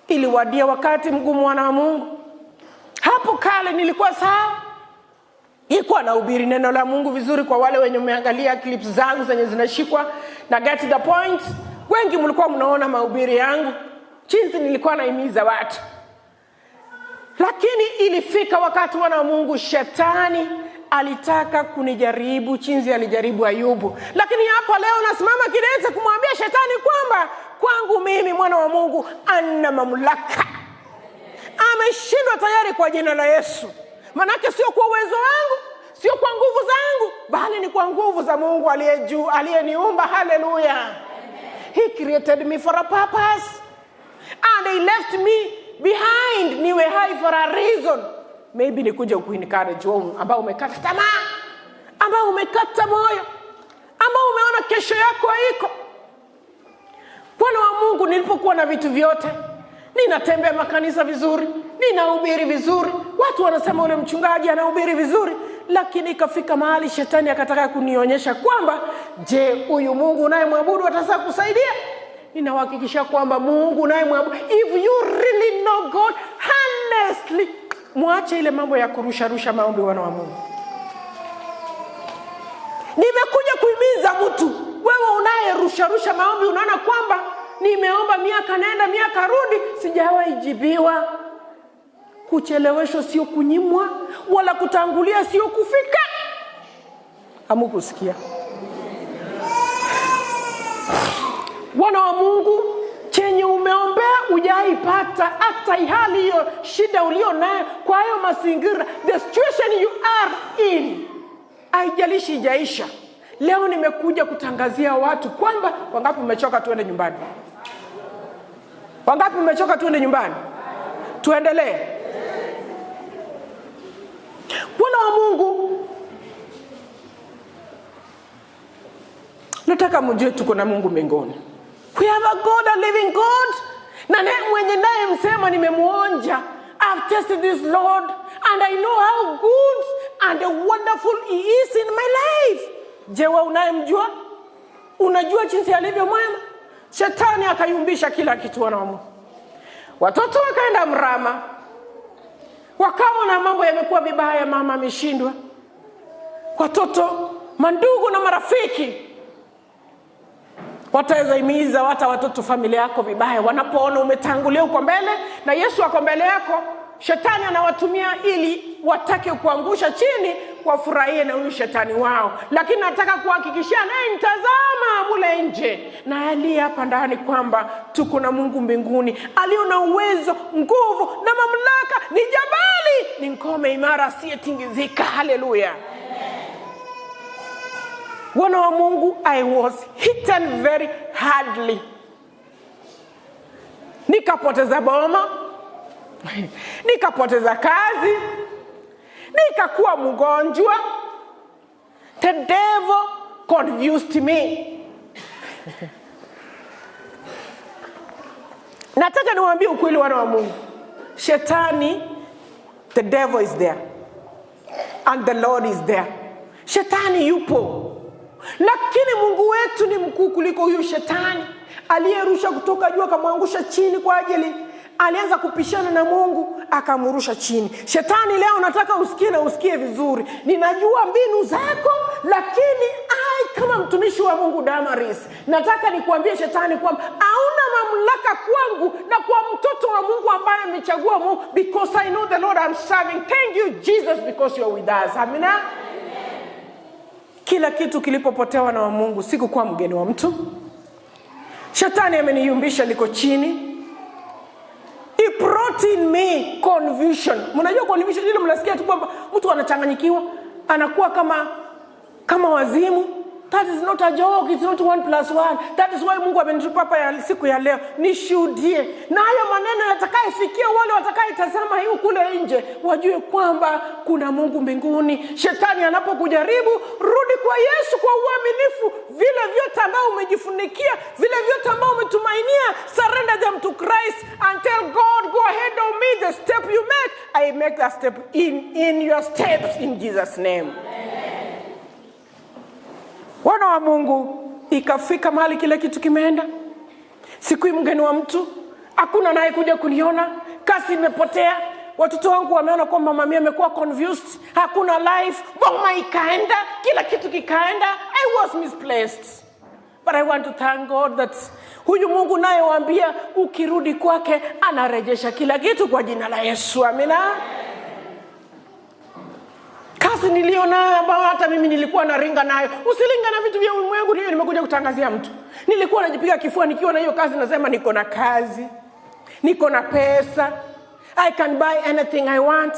Iliwadia wakati mgumu wa Mungu. Hapo kale nilikuwa sawa. Nilikuwa nahubiri neno la Mungu vizuri kwa wale wenye umeangalia clips zangu zenye zinashikwa na Get the Point. Wengi mlikuwa mnaona mahubiri yangu. Jinsi nilikuwa naimiza watu. Lakini ilifika wakati wa Mungu, shetani alitaka kunijaribu. Jinsi alijaribu Ayubu. Lakini hapa leo nasimama kidete kumwambia shetani kwamba kwangu mimi mwana wa Mungu ana mamlaka. Ameshindwa tayari kwa jina la Yesu. Manake sio kwa uwezo wangu, sio kwa nguvu zangu, bali ni kwa nguvu za Mungu aliye juu, aliyeniumba. Hallelujah. He created me for a purpose. And he left me behind. Niwe hai for a reason. Maybe nikuje kuencourage wewe ambao umekata tamaa, ambao umekata moyo, ambao umeona kesho yako haiko. Bwana wa Mungu, nilipokuwa na vitu vyote, ninatembea makanisa vizuri, ninahubiri vizuri, watu wanasema ule mchungaji anahubiri vizuri, lakini ikafika mahali shetani akataka kunionyesha kwamba, je, huyu Mungu unayemwabudu ataweza kusaidia? Ninahakikisha kwamba Mungu unayemwabudu, if you really know God honestly, muache ile mambo ya kurusha maombi wana wa Mungu. Nimekuja kuhimiza mtu, wewe unayerusha maombi, unaona kwamba nimeomba miaka naenda miaka rudi, sijawahi jibiwa. Kucheleweshwa sio kunyimwa, wala kutangulia sio kufika. Hamukusikia? Wana wa Mungu, chenye umeombea hujaipata, hata hali hiyo shida ulio nayo kwa hayo mazingira, the situation you are in, haijalishi ijaisha. Leo nimekuja kutangazia watu kwamba, wangapi umechoka tuende nyumbani? Wangapi umechoka tuende nyumbani? Tuendelee. Bwana wa Mungu, nataka mjue tuko na Mungu mbinguni. We have a God, a living God. Na mwenye naye msema nimemuonja. I've tasted this Lord and I know how good and wonderful he is in my life. Je, wewe unayemjua? Unajua jinsi alivyo mwema? Shetani akayumbisha kila kitu wana wa Mungu. Watoto wakaenda mrama. Wakawa na mambo yamekuwa vibaya, mama ameshindwa. Watoto, mandugu na marafiki wataweza imiza watoto familia yako vibaya wanapoona umetangulia uko mbele na Yesu ako mbele yako. Shetani anawatumia ili watake kuangusha chini, wafurahie na huyu shetani wao. Lakini nataka kuhakikishia naye nitazama mule nje na aliye hapa ndani kwamba tuko na Mungu mbinguni aliye na uwezo, nguvu na mamlaka. Ni jabali, ni ngome imara asiyetingizika. Hallelujah. Wana wa Mungu, I was hitten very hardly. Nikapoteza boma, nikapoteza kazi, nikakuwa mgonjwa. The devil confused me. Nataka niwaambie ukweli wana wa Mungu. Shetani, the devil is there and the Lord is there. Shetani yupo, lakini Mungu wetu ni mkuu kuliko huyu shetani. Aliyerusha kutoka juu akamwangusha chini kwa ajili, alianza kupishana na Mungu akamrusha chini. Shetani, leo nataka usikie na usikie vizuri. Ninajua mbinu zako, lakini kama mtumishi wa Mungu Damaris, nataka nikuambie shetani kwamba hauna mamlaka kwangu na kwa mtoto wa Mungu ambaye amechagua Mungu, because I know the Lord I'm serving. Thank you Jesus because you're with us. Amina. Kila kitu kilipopotewa na wa Mungu, sikukuwa mgeni wa mtu. Shetani ameniyumbisha niko chini. He brought in me confusion. Mnajua confusion ile mnasikia tu kwamba mtu anachanganyikiwa, anakuwa kama wazimu, That is not a joke. It's not 1+1. That is why Mungu amenitupa hapa ya siku ya leo. Nishuhudie. Na haya maneno yatakayefikia wale watakayetazama hii kule nje, wajue kwamba kuna Mungu mbinguni. Shetani anapokujaribu, rudi kwa Yesu kwa uaminifu. Vile vyote ambao umejifunikia, vile vyote ambao umetumainia, surrender them to Christ and tell God, go ahead of me. The step you make, I make that step in your steps in Jesus' name. Wana wa Mungu, ikafika mahali kile kitu kimeenda. Siku mgeni wa mtu, hakuna naye kuja kuniona, kasi imepotea. Watoto wangu wameona kwamba mama amekuwa confused, hakuna life, boma ikaenda, kila kitu kikaenda. I was misplaced. But I want to thank God that huyu Mungu naye waambia ukirudi kwake anarejesha kila kitu kwa jina la Yesu. Amina. Kazi niliona ambao hata mimi nilikuwa naringa nayo. Usilinga na vitu vya ulimwengu, hiyo nimekuja kutangazia mtu. Nilikuwa najipiga kifua nikiwa na hiyo kazi, nasema niko na kazi, niko na pesa, I can buy anything I want.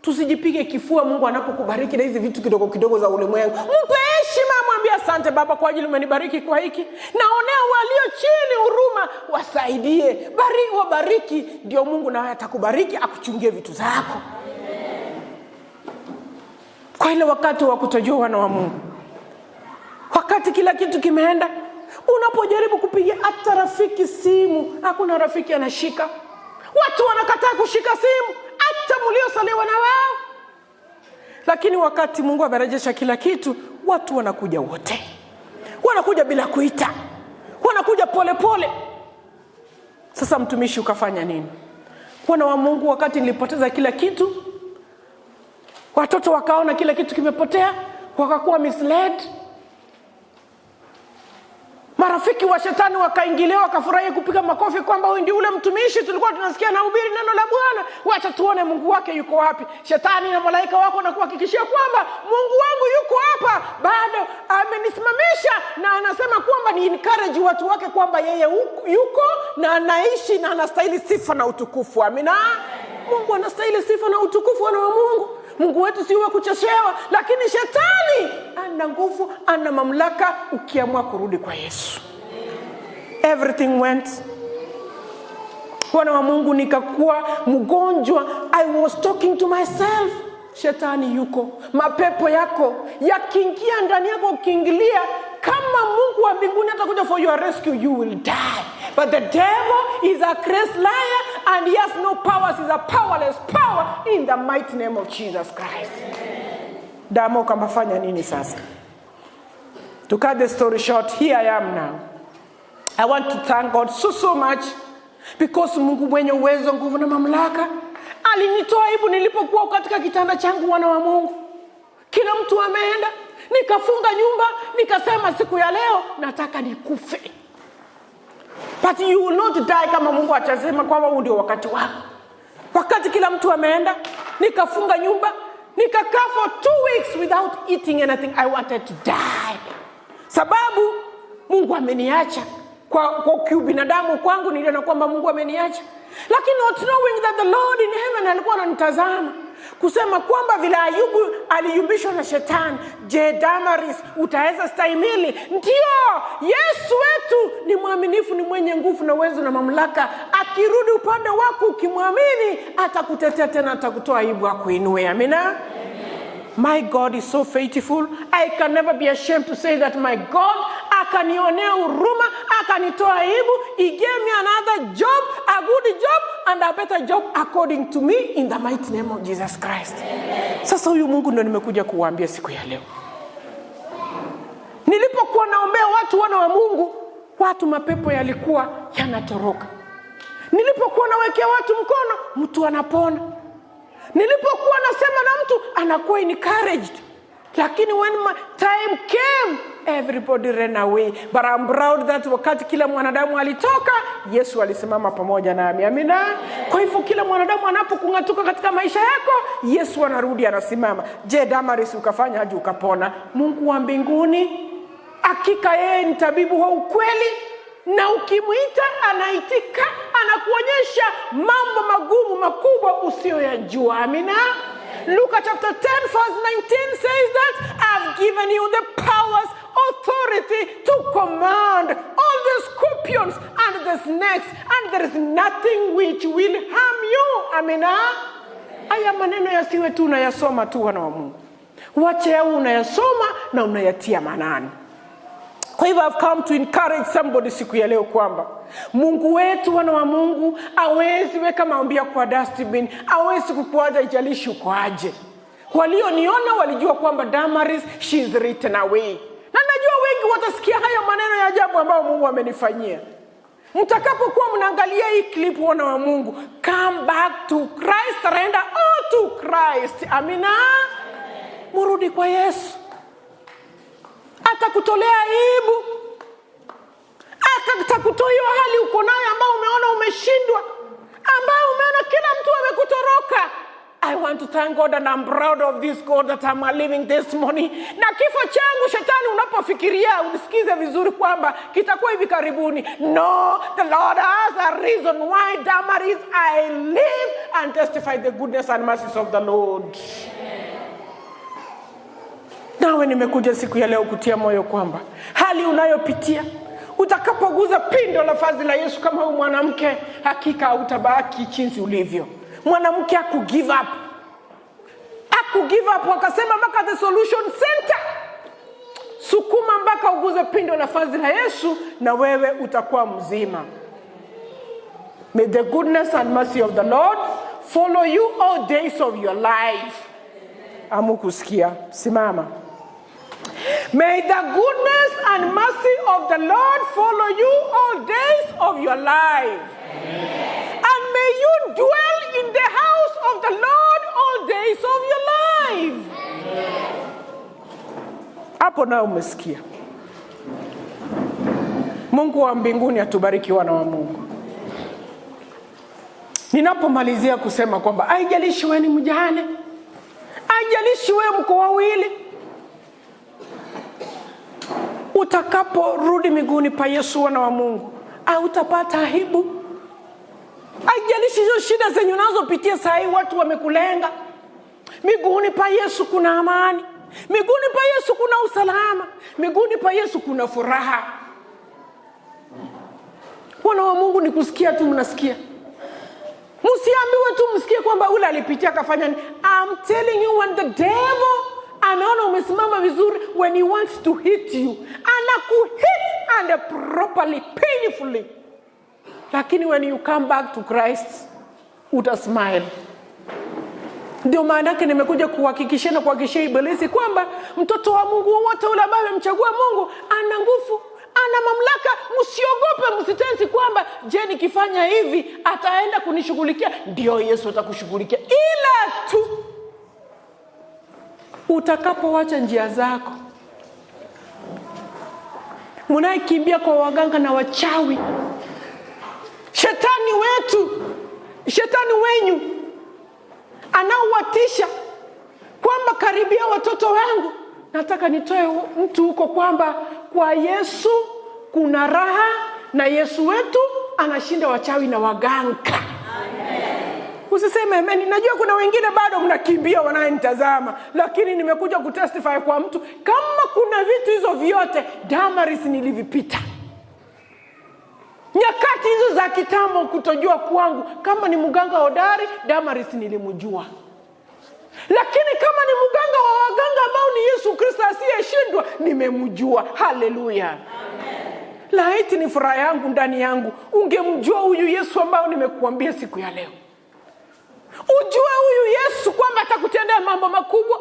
Tusijipige kifua Mungu anapokubariki na hizi vitu kidogo kidogo za ulimwengu. Mpe heshima, mwambie asante Baba kwa ajili umenibariki kwa hiki. Naonea walio chini huruma, wasaidie. Wabariki, ndio Mungu naye atakubariki, akuchungie vitu zako. Kwa ile wakati wa kutojua wana wa Mungu, wakati kila kitu kimeenda, unapojaribu kupigia hata rafiki simu, hakuna rafiki anashika. Watu wanakataa kushika simu, hata mliosaliwa na wao. Lakini wakati Mungu amerejesha kila kitu, watu wanakuja wote. Wanakuja bila kuita. Wanakuja pole pole. Sasa mtumishi ukafanya nini? Wana wa Mungu, wakati nilipoteza kila kitu, watoto wakaona kila kitu kimepotea, wakakuwa misled. Marafiki wa shetani wakaingilia, wakafurahi kupiga makofi kwamba huyu ndiye ule mtumishi tulikuwa tunasikia na hubiri neno la Bwana. Wacha tuone Mungu wake yuko wapi. Shetani na malaika wako na kuhakikishia kwamba Mungu wangu yuko hapa, bado amenisimamisha, na anasema kwamba ni encourage watu wake kwamba yeye yuko na anaishi na anastahili sifa na utukufu. Amina. Mungu anastahili sifa na utukufu, wana wa Mungu. Mungu wetu si wa kucheshewa, lakini shetani ana nguvu, ana mamlaka ukiamua kurudi kwa Yesu. Everything went. Wana wa Mungu, nikakuwa mgonjwa. I was talking to myself. Shetani yuko, mapepo yako yakiingia ndani yako, ukiingilia, kama Mungu wa mbinguni atakuja for your rescue, you will die. But the devil is a crazy liar and he has no powers. He's a powerless power in the mighty name of Jesus Christ. Damo kamafanya nini sasa? To cut the story short, here I am now. I want to thank God so much because Mungu mwenye uwezo, nguvu na mamlaka alinitoa aibu nilipokuwa katika kitanda changu, wana wa Mungu. Kila mtu ameenda, nikafunga nyumba, nikasema siku ya leo nataka nikufe. But you will not die kama Mungu atasema kwamba huu ndio wakati wako. Wakati kila mtu ameenda, nikafunga nyumba, nikakaa for 2 weeks without eating anything. I wanted to die. Sababu Mungu ameniacha. Kwa kiubinadamu kwangu niliona kwamba Mungu ameniacha. Lakini not knowing that the Lord in heaven alikuwa ananitazama, kusema kwamba vile Ayubu aliyumbishwa na shetani, je, Damaris utaweza stahimili? Ndio, Yesu wetu ni mwaminifu, ni mwenye nguvu na uwezo na mamlaka. Akirudi upande wako ukimwamini, atakutetea tena, atakutoa aibu, akuinue. Amina. My God is so faithful. I can never be ashamed to say that my God akanionea huruma, akanitoa aibu. He gave me another job, a good job and a better job according to me, in the mighty name of Jesus Christ. Amen. Sasa huyu Mungu ndo nimekuja kuwaambia siku ya leo. Nilipokuwa naombea watu, wana wa Mungu, watu mapepo yalikuwa yanatoroka. Nilipokuwa nawekea watu mkono, mtu anapona. Nilipokuwa nasema na mtu, anakuwa encouraged. Lakini when my time came, everybody ran away. But I'm proud that wakati kila mwanadamu alitoka, Yesu alisimama pamoja nami. Amina. Kwa hivyo kila mwanadamu anapokungatuka katika maisha yako, Yesu anarudi anasimama. Je, Damaris ukafanya aje ukapona? Mungu wa mbinguni, hakika yeye ni tabibu wa ukweli, na ukimuita anaitika, anakuonyesha mambo magumu makubwa usiyoyajua. Amina. Luke chapter 10 verse 19 says that I've given you the powers, authority command all the scorpions and the snakes, and there is nothing which will harm you. Amina. Haya maneno yasiwe tu unayasoma tu wana wa Mungu. Wache yawe unayasoma na unayatia maanani. Kwa hivyo I've come to encourage somebody siku ya leo kwamba Mungu wetu, wana wa Mungu, hawezi weka maombi kwa dustbin, hawezi kukuacha ijalishi uko aje. Walioniona walijua kwamba Damaris, she is written away. Na najua wengi watasikia haya maneno ya ajabu ambayo Mungu amenifanyia. Mtakapokuwa mnaangalia hii clip, wana wa Mungu, come back to Christ, surrender all to Christ. Amina. Murudi kwa Yesu. Atakutolea aibu. Atakutoa hiyo hali uko nayo ambao umeona umeshindwa, ambao umeona kila mtu amekutoroka. I want to thank God and I'm proud of this God that I'm living this morning. Na kifo changu shetani unapofikiria unisikize vizuri kwamba kitakuwa hivi karibuni. No, the Lord has a reason why, Damaris, I live and testify the goodness and mercies of the Lord. Nawe nimekuja siku ya leo kutia moyo kwamba hali unayopitia, utakapoguza pindo la vazi la Yesu kama huyu mwanamke, hakika utabaki jinsi ulivyo. Mwanamke hakugive up. Hakugive up, wakasema mpaka the solution center. Sukuma mpaka uguze pindo la vazi la Yesu na wewe utakuwa mzima. May the goodness and mercy of the Lord follow you all days of your life. Amukusikia, simama. May the goodness and mercy of the Lord follow you all days of your life. And may you dwell in the house of the Lord all days of your life. Hapo na umesikia. Mungu wa mbinguni atubariki, wana wa Mungu. Ninapomalizia kusema kwamba haijalishi wewe ni mjane, haijalishi wewe mko wawili, utakaporudi miguuni pa Yesu, wana wa Mungu, hautapata aibu. Haijalishi hizo shida zenye unazopitia saa hii, watu wamekulenga. Miguuni pa Yesu kuna amani. Miguuni pa Yesu kuna usalama. Miguuni pa Yesu kuna furaha. Wana wa Mungu, ni kusikia tu mnasikia. Msiambiwe tu msikie kwamba ule alipitia kafanya nini. I'm telling you, when the devil anaona umesimama vizuri, when he wants to hit you, anakuhit and properly, painfully. Lakini when you come back to Christ, utasmile. Ndio maana yake nimekuja kuhakikishia na kuhakikishia Ibilisi kwamba mtoto wa Mungu wote ule ambaye amemchagua Mungu ana nguvu, ana mamlaka. Msiogope, msitensi kwamba je, nikifanya hivi ataenda kunishughulikia. Ndio, Yesu atakushughulikia, ila tu utakapoacha njia zako. Mnaikimbia kwa waganga na wachawi. Shetani wetu, shetani wenyu anaowatisha kwamba karibia watoto wangu. Nataka nitoe mtu huko kwamba kwa Yesu kuna raha, na Yesu wetu anashinda wachawi na waganga. Amen. Usiseme amen. Najua kuna wengine bado mnakimbia wanayenitazama, lakini nimekuja kutestify kwa mtu kama kuna vitu hizo vyote Damaris nilivipita. Nyakati hizo za kitambo kutojua kwangu, kama ni mganga hodari, Damaris nilimjua. Lakini kama ni mganga wa waganga ambao ni Yesu Kristo asiyeshindwa, nimemjua. Haleluya. Amen. Laiti ni furaha yangu ndani yangu ungemjua huyu Yesu ambao nimekuambia siku ya leo. Ujue huyu Yesu kwamba atakutendea mambo makubwa.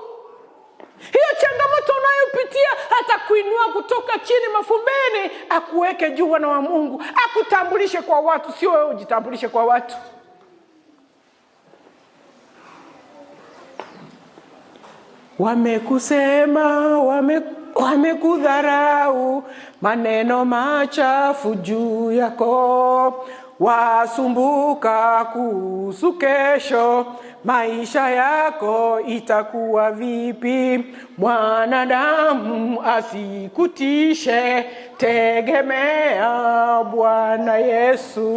Hiyo changamoto unayopitia atakuinua kutoka chini mafumbeni, akuweke juu, wana wa Mungu, akutambulishe kwa watu, sio wewe ujitambulishe kwa watu. Wamekusema, wamekudharau, maneno machafu juu yako, wasumbuka kuhusu kesho, maisha yako itakuwa vipi. Mwanadamu asikutishe, tegemea Bwana Yesu.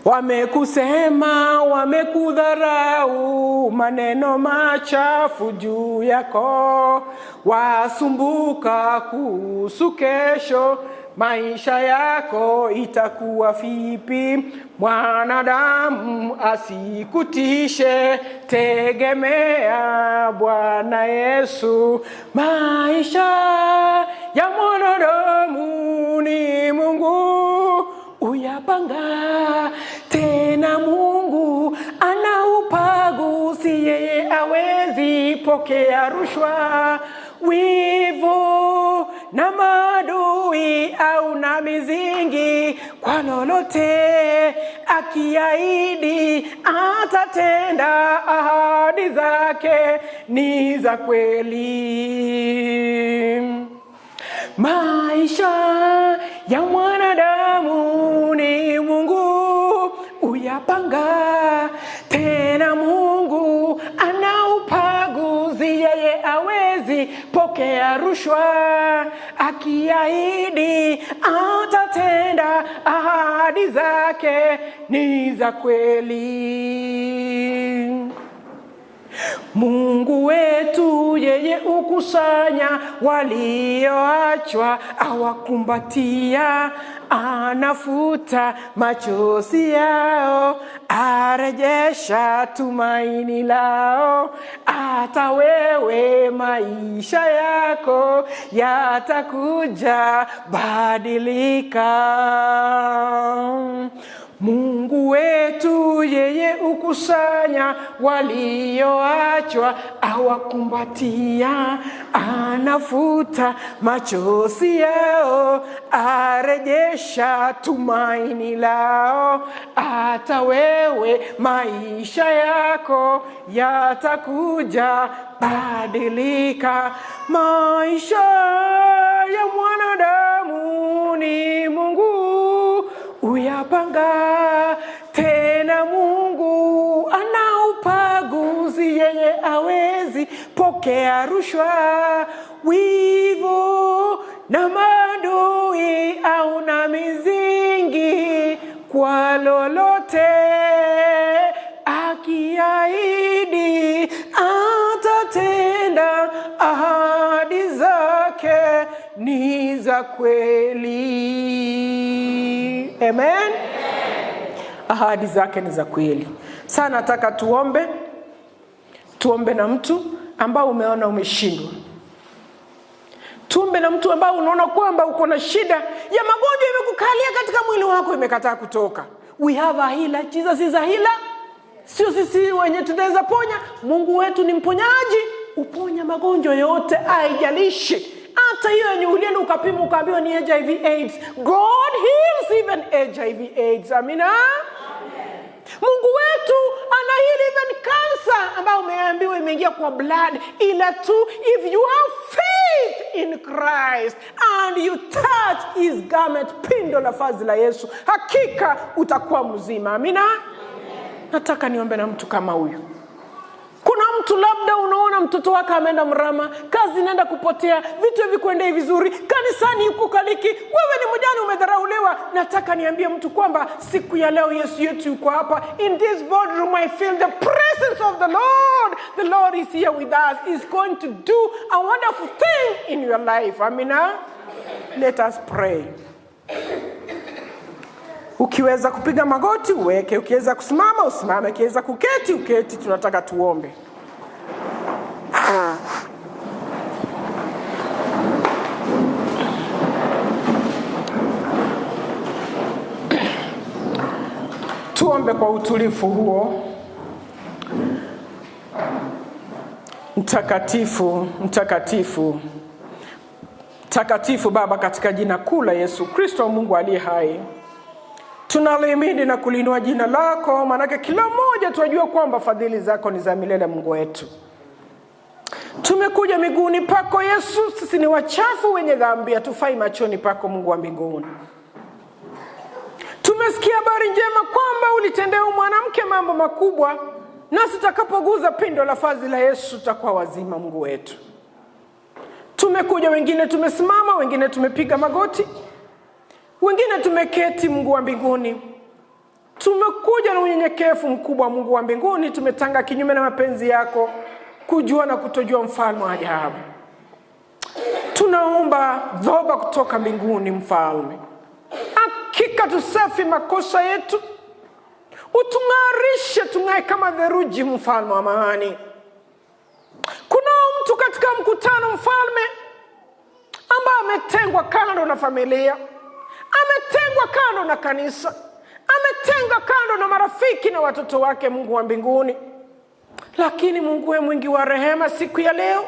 Wamekusema, wamekudharau, maneno machafu juu yako, wasumbuka kuhusu kesho, maisha yako itakuwa vipi? Mwanadamu asikutishe, tegemea Bwana Yesu. Maisha ya mwanadamu ni Mungu uyapanga, tena Mungu ana upaguzi, yeye hawezi pokea rushwa, wivu na maadui au na mizingi. Kwa lolote akiahidi atatenda, ahadi zake ni za kweli. Maisha ya mwanadamu ni Mungu uyapanga, tena Mungu ana upaguzi, yeye hawezi pokea rushwa, akiahidi atatenda, ahadi zake ni za kweli. Mungu wetu yeye ukusanya walioachwa, awakumbatia, anafuta machozi yao, arejesha tumaini lao. Hata wewe maisha yako yatakuja badilika. Mungu wetu yeye ukusanya walioachwa, awakumbatia, anafuta machozi yao, arejesha tumaini lao. Hata wewe maisha yako yatakuja badilika. Maisha ya mwanadamu ni Mungu uyapanga, tena Mungu ana upaguzi, yeye hawezi pokea rushwa, wivu na maadui au na mizingi. Kwa lolote akiahidi atatenda, ahadi zake ni za kweli. Amen. Ahadi zake ni za kweli. Sasa nataka tuombe na mtu ambao umeona umeshindwa. Tuombe na mtu ambao unaona kwamba uko na shida ya magonjwa imekukalia katika mwili wako, imekataa kutoka. We have a healer. Jesus is a healer. Sio sisi wenye tunaweza ponya. Mungu wetu ni mponyaji, uponya magonjwa yote, haijalishi. Hata hiyo yenye ulienda ukapima ukaambiwa ni HIV AIDS, God heals even HIV AIDS. Amina. Mungu wetu ana heal even cancer ambao umeambiwa imeingia kwa blood, ila tu if you have faith in Christ and you touch his garment, pindo la vazi la Yesu, hakika utakuwa mzima. Amina. Nataka niombe na mtu kama huyu. Kuna mtu labda unaona mtoto wake ameenda mrama, kazi inaenda kupotea, vitu havikuendei vizuri, kanisani yuko kaliki, wewe ni mjane umedharauliwa. Nataka niambie mtu kwamba siku ya leo Yesu yetu yuko hapa. In this boardroom I feel the presence of the Lord. The Lord is here with us. He's going to do a wonderful thing in your life. Amina. Let us pray. Ukiweza kupiga magoti uweke, ukiweza kusimama usimame, ukiweza kuketi uketi. Tunataka tuombe. Tuombe kwa utulivu huo. Mtakatifu, mtakatifu, mtakatifu Baba, katika jina kuu la Yesu Kristo Mungu aliye hai, tunalihimidi na kulinua jina lako, maana kila mmoja tunajua kwamba fadhili zako ni za milele. Mungu wetu, tumekuja miguuni pako Yesu. Sisi ni wachafu wenye dhambi, hatufai machoni pako Mungu wa mbinguni. Tumesikia habari njema kwamba ulitendea mwanamke mambo makubwa, nasi tutakapoguza pindo la vazi la Yesu tutakuwa wazima. Mungu wetu, tumekuja, wengine tumesimama, wengine tumepiga magoti, wengine tumeketi. Mungu wa mbinguni, Tumekuja na unyenyekevu mkubwa, Mungu wa mbinguni, tumetanga kinyume na mapenzi yako, kujua na kutojua, mfalme wa ajabu. Tunaomba dhoba kutoka mbinguni, mfalme. Hakika tusafi makosa yetu, utung'arishe tung'ae kama theluji, mfalme wa amani. Kuna mtu katika mkutano, mfalme, ambaye ametengwa kando na familia, ametengwa kando na kanisa, ametengwa kando na marafiki na watoto wake, Mungu wa mbinguni. Lakini Mungu wewe mwingi wa rehema, siku ya leo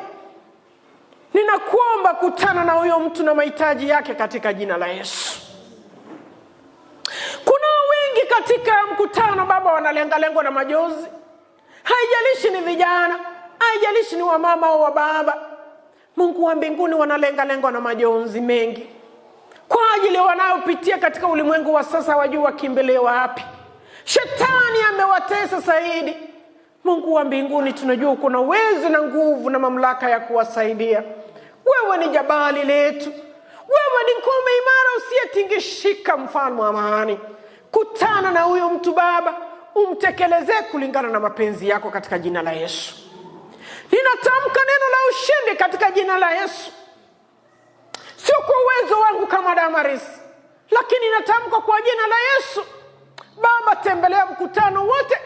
ninakuomba kutana na huyo mtu na mahitaji yake katika jina la Yesu. Kuna wengi katika mkutano, Baba, wanalenga na majozi. Haijalishi ni vijana, haijalishi ni wamama au wa baba, Mungu wa mbinguni, wanalenga na majonzi mengi kwa ajili wanayopitia katika ulimwengu wa sasa. Wajua wakimbilie wapi? Shetani amewatesa zaidi. Mungu wa mbinguni, tunajua uko na uwezo na nguvu na mamlaka ya kuwasaidia. Wewe ni jabali letu, wewe ni ngome imara usiyetingishika, mfalme wa amani. Kutana na huyo mtu Baba, umtekelezee kulingana na mapenzi yako katika jina la Yesu. Ninatamka neno la ushindi katika jina la Yesu. Sio kwa uwezo wangu kama Damaris, lakini natamka kwa jina la Yesu. Baba, tembelea mkutano wote.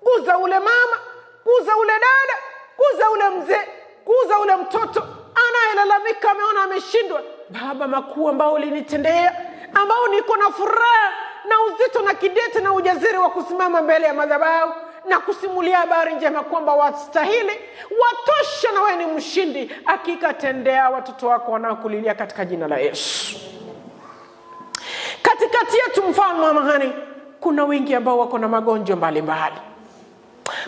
Guza ule mama, guza ule dada, guza ule mzee, guza ule mtoto anayelalamika ameona ameshindwa. Baba, makuu ambao ulinitendea, ambao niko na furaha na uzito na kidete na ujasiri wa kusimama mbele ya madhabahu na kusimulia habari njema kwamba wastahili, watosha, na wewe ni mshindi. Hakika tendea watoto wako wanaokulilia katika jina la Yesu. Katikati yetu, mfalme wa amani, kuna wengi ambao wako na magonjwa mbalimbali.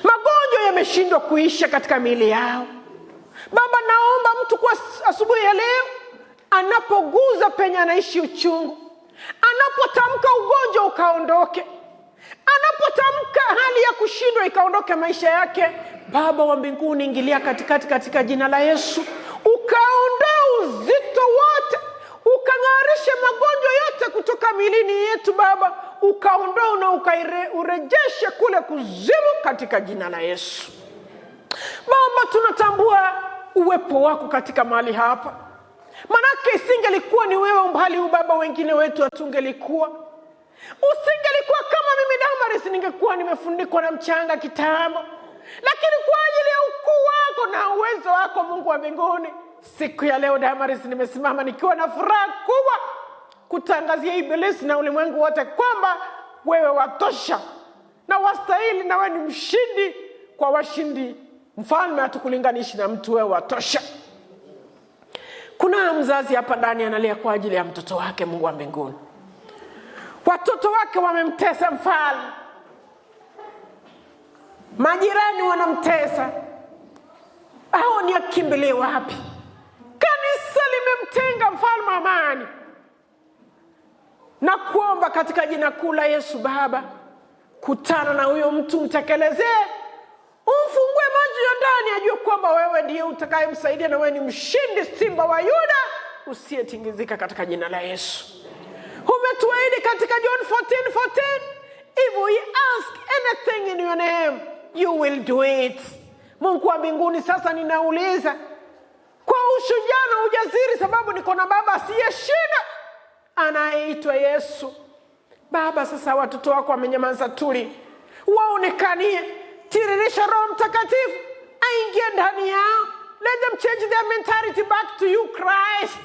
Magonjwa yameshindwa kuisha katika miili yao. Baba, naomba mtu kwa asubuhi ya leo, anapoguza penye anaishi uchungu, anapotamka ugonjwa ukaondoke, anapotamka hali ya kushindwa ikaondoke maisha yake. Baba wa mbinguni, ingilia katika jina la Yesu, ukaondoa uzito wote, ukang'arishe magonjwa yote kutoka milini yetu Baba, ukaondoa na urejeshe kule kuzimu katika jina la Yesu. Baba, tunatambua uwepo wako katika mahali hapa. Manake isingelikuwa ni wewe mbali Baba, wengine wetu hatungelikuwa. Usingelikuwa kama mimi Damaris, ningekuwa nimefundikwa na mchanga kitambo. Lakini kwa ajili ya ukuu wako na uwezo wako, Mungu wa mbinguni, siku ya leo Damaris nimesimama nikiwa na furaha kubwa kutangazia ibilisi na ulimwengu wote kwamba wewe watosha na wastahili, na wewe ni mshindi kwa washindi. Mfalme, hatukulinganishi na mtu, wewe watosha. Kuna mzazi hapa ndani analia kwa ajili ya mtoto wake, Mungu wa mbinguni. Watoto wake wamemtesa mfalme, majirani wanamtesa, hao ni akimbilie wapi? Kanisa limemtenga mfalme wa amani. Na kuomba katika jina kuu la Yesu Baba, kutana na huyo mtu, mtekelezee, umfungue macho ya ndani, ajue kwamba wewe ndiye utakayemsaidia na wewe ni mshindi, simba wa Yuda usiyetingizika katika jina la Yesu. Umetuahidi katika John 14:14, if we ask anything in your name, you will do it. Mungu wa mbinguni, sasa ninauliza kwa ushujaa na ujasiri, sababu niko na Baba asiyeshinda anayeitwa Yesu. Baba, sasa watoto wako wamenyamaza tuli, waonekanie. Tiririsha Roho Mtakatifu aingie ndani yao. Let them change their mentality back to you Christ,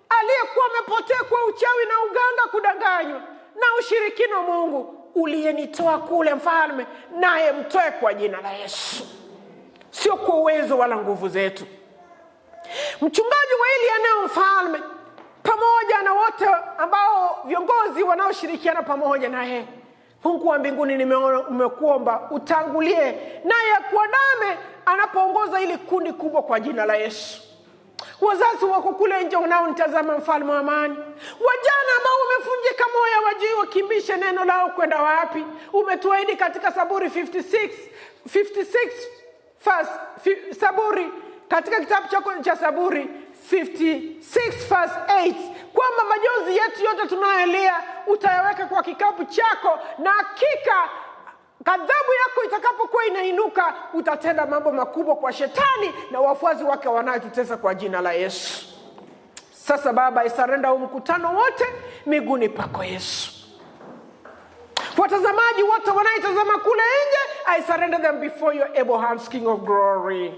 aliyekuwa amepotea kwa uchawi na uganga, kudanganywa na ushirikina. Mungu uliyenitoa kule mfalme, naye mtoe kwa jina la Yesu, sio kwa uwezo wala nguvu zetu. Mchungaji wa hili eneo mfalme, pamoja na wote ambao viongozi wanaoshirikiana pamoja naye, Mungu wa mbinguni, nimekuomba utangulie naye kuandame anapoongoza ili kundi kubwa kwa jina la Yesu. Wazazi wako kule nje wanaonitazama, mfalme wa amani, wajana ambao wamefunjika moyo, wajui wakimbishe neno lao kwenda wapi. Umetuahidi katika Zaburi 56 Zaburi, katika kitabu chako cha Zaburi 56 verse 8, kwamba majonzi yetu yote tunayolia utayaweka kwa kikapu chako, na hakika ghadhabu yako itakapokuwa inainuka utatenda mambo makubwa kwa shetani na wafuasi wake wanayotutesa kwa jina la Yesu. Sasa Baba, I surrender huu mkutano wote miguuni pako Yesu. Watazamaji wote wanaitazama kule nje, I surrender them before your able hands, King of glory.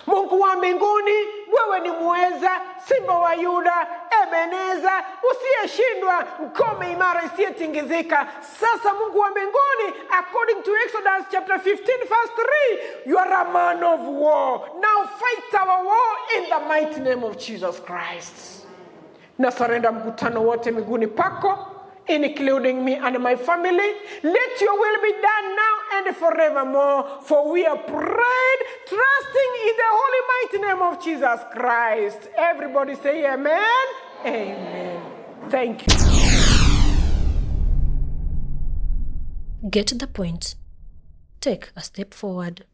Mungu wa mbinguni, wewe ni muweza, Simba wa Yuda, Ebeneza, usiyeshindwa, ngome imara isiyetingizika. Sasa Mungu wa mbinguni, according to Exodus chapter 15 verse 3, you are a man of war. Now fight our war in the mighty name of Jesus Christ. Na surrender mkutano wote miguuni pako, including me and my family. Let your will be done now and forevermore, for we are prayed, trusting in the holy mighty name of Jesus Christ. Everybody say amen. Amen. Thank you. Get the point. Take a step forward.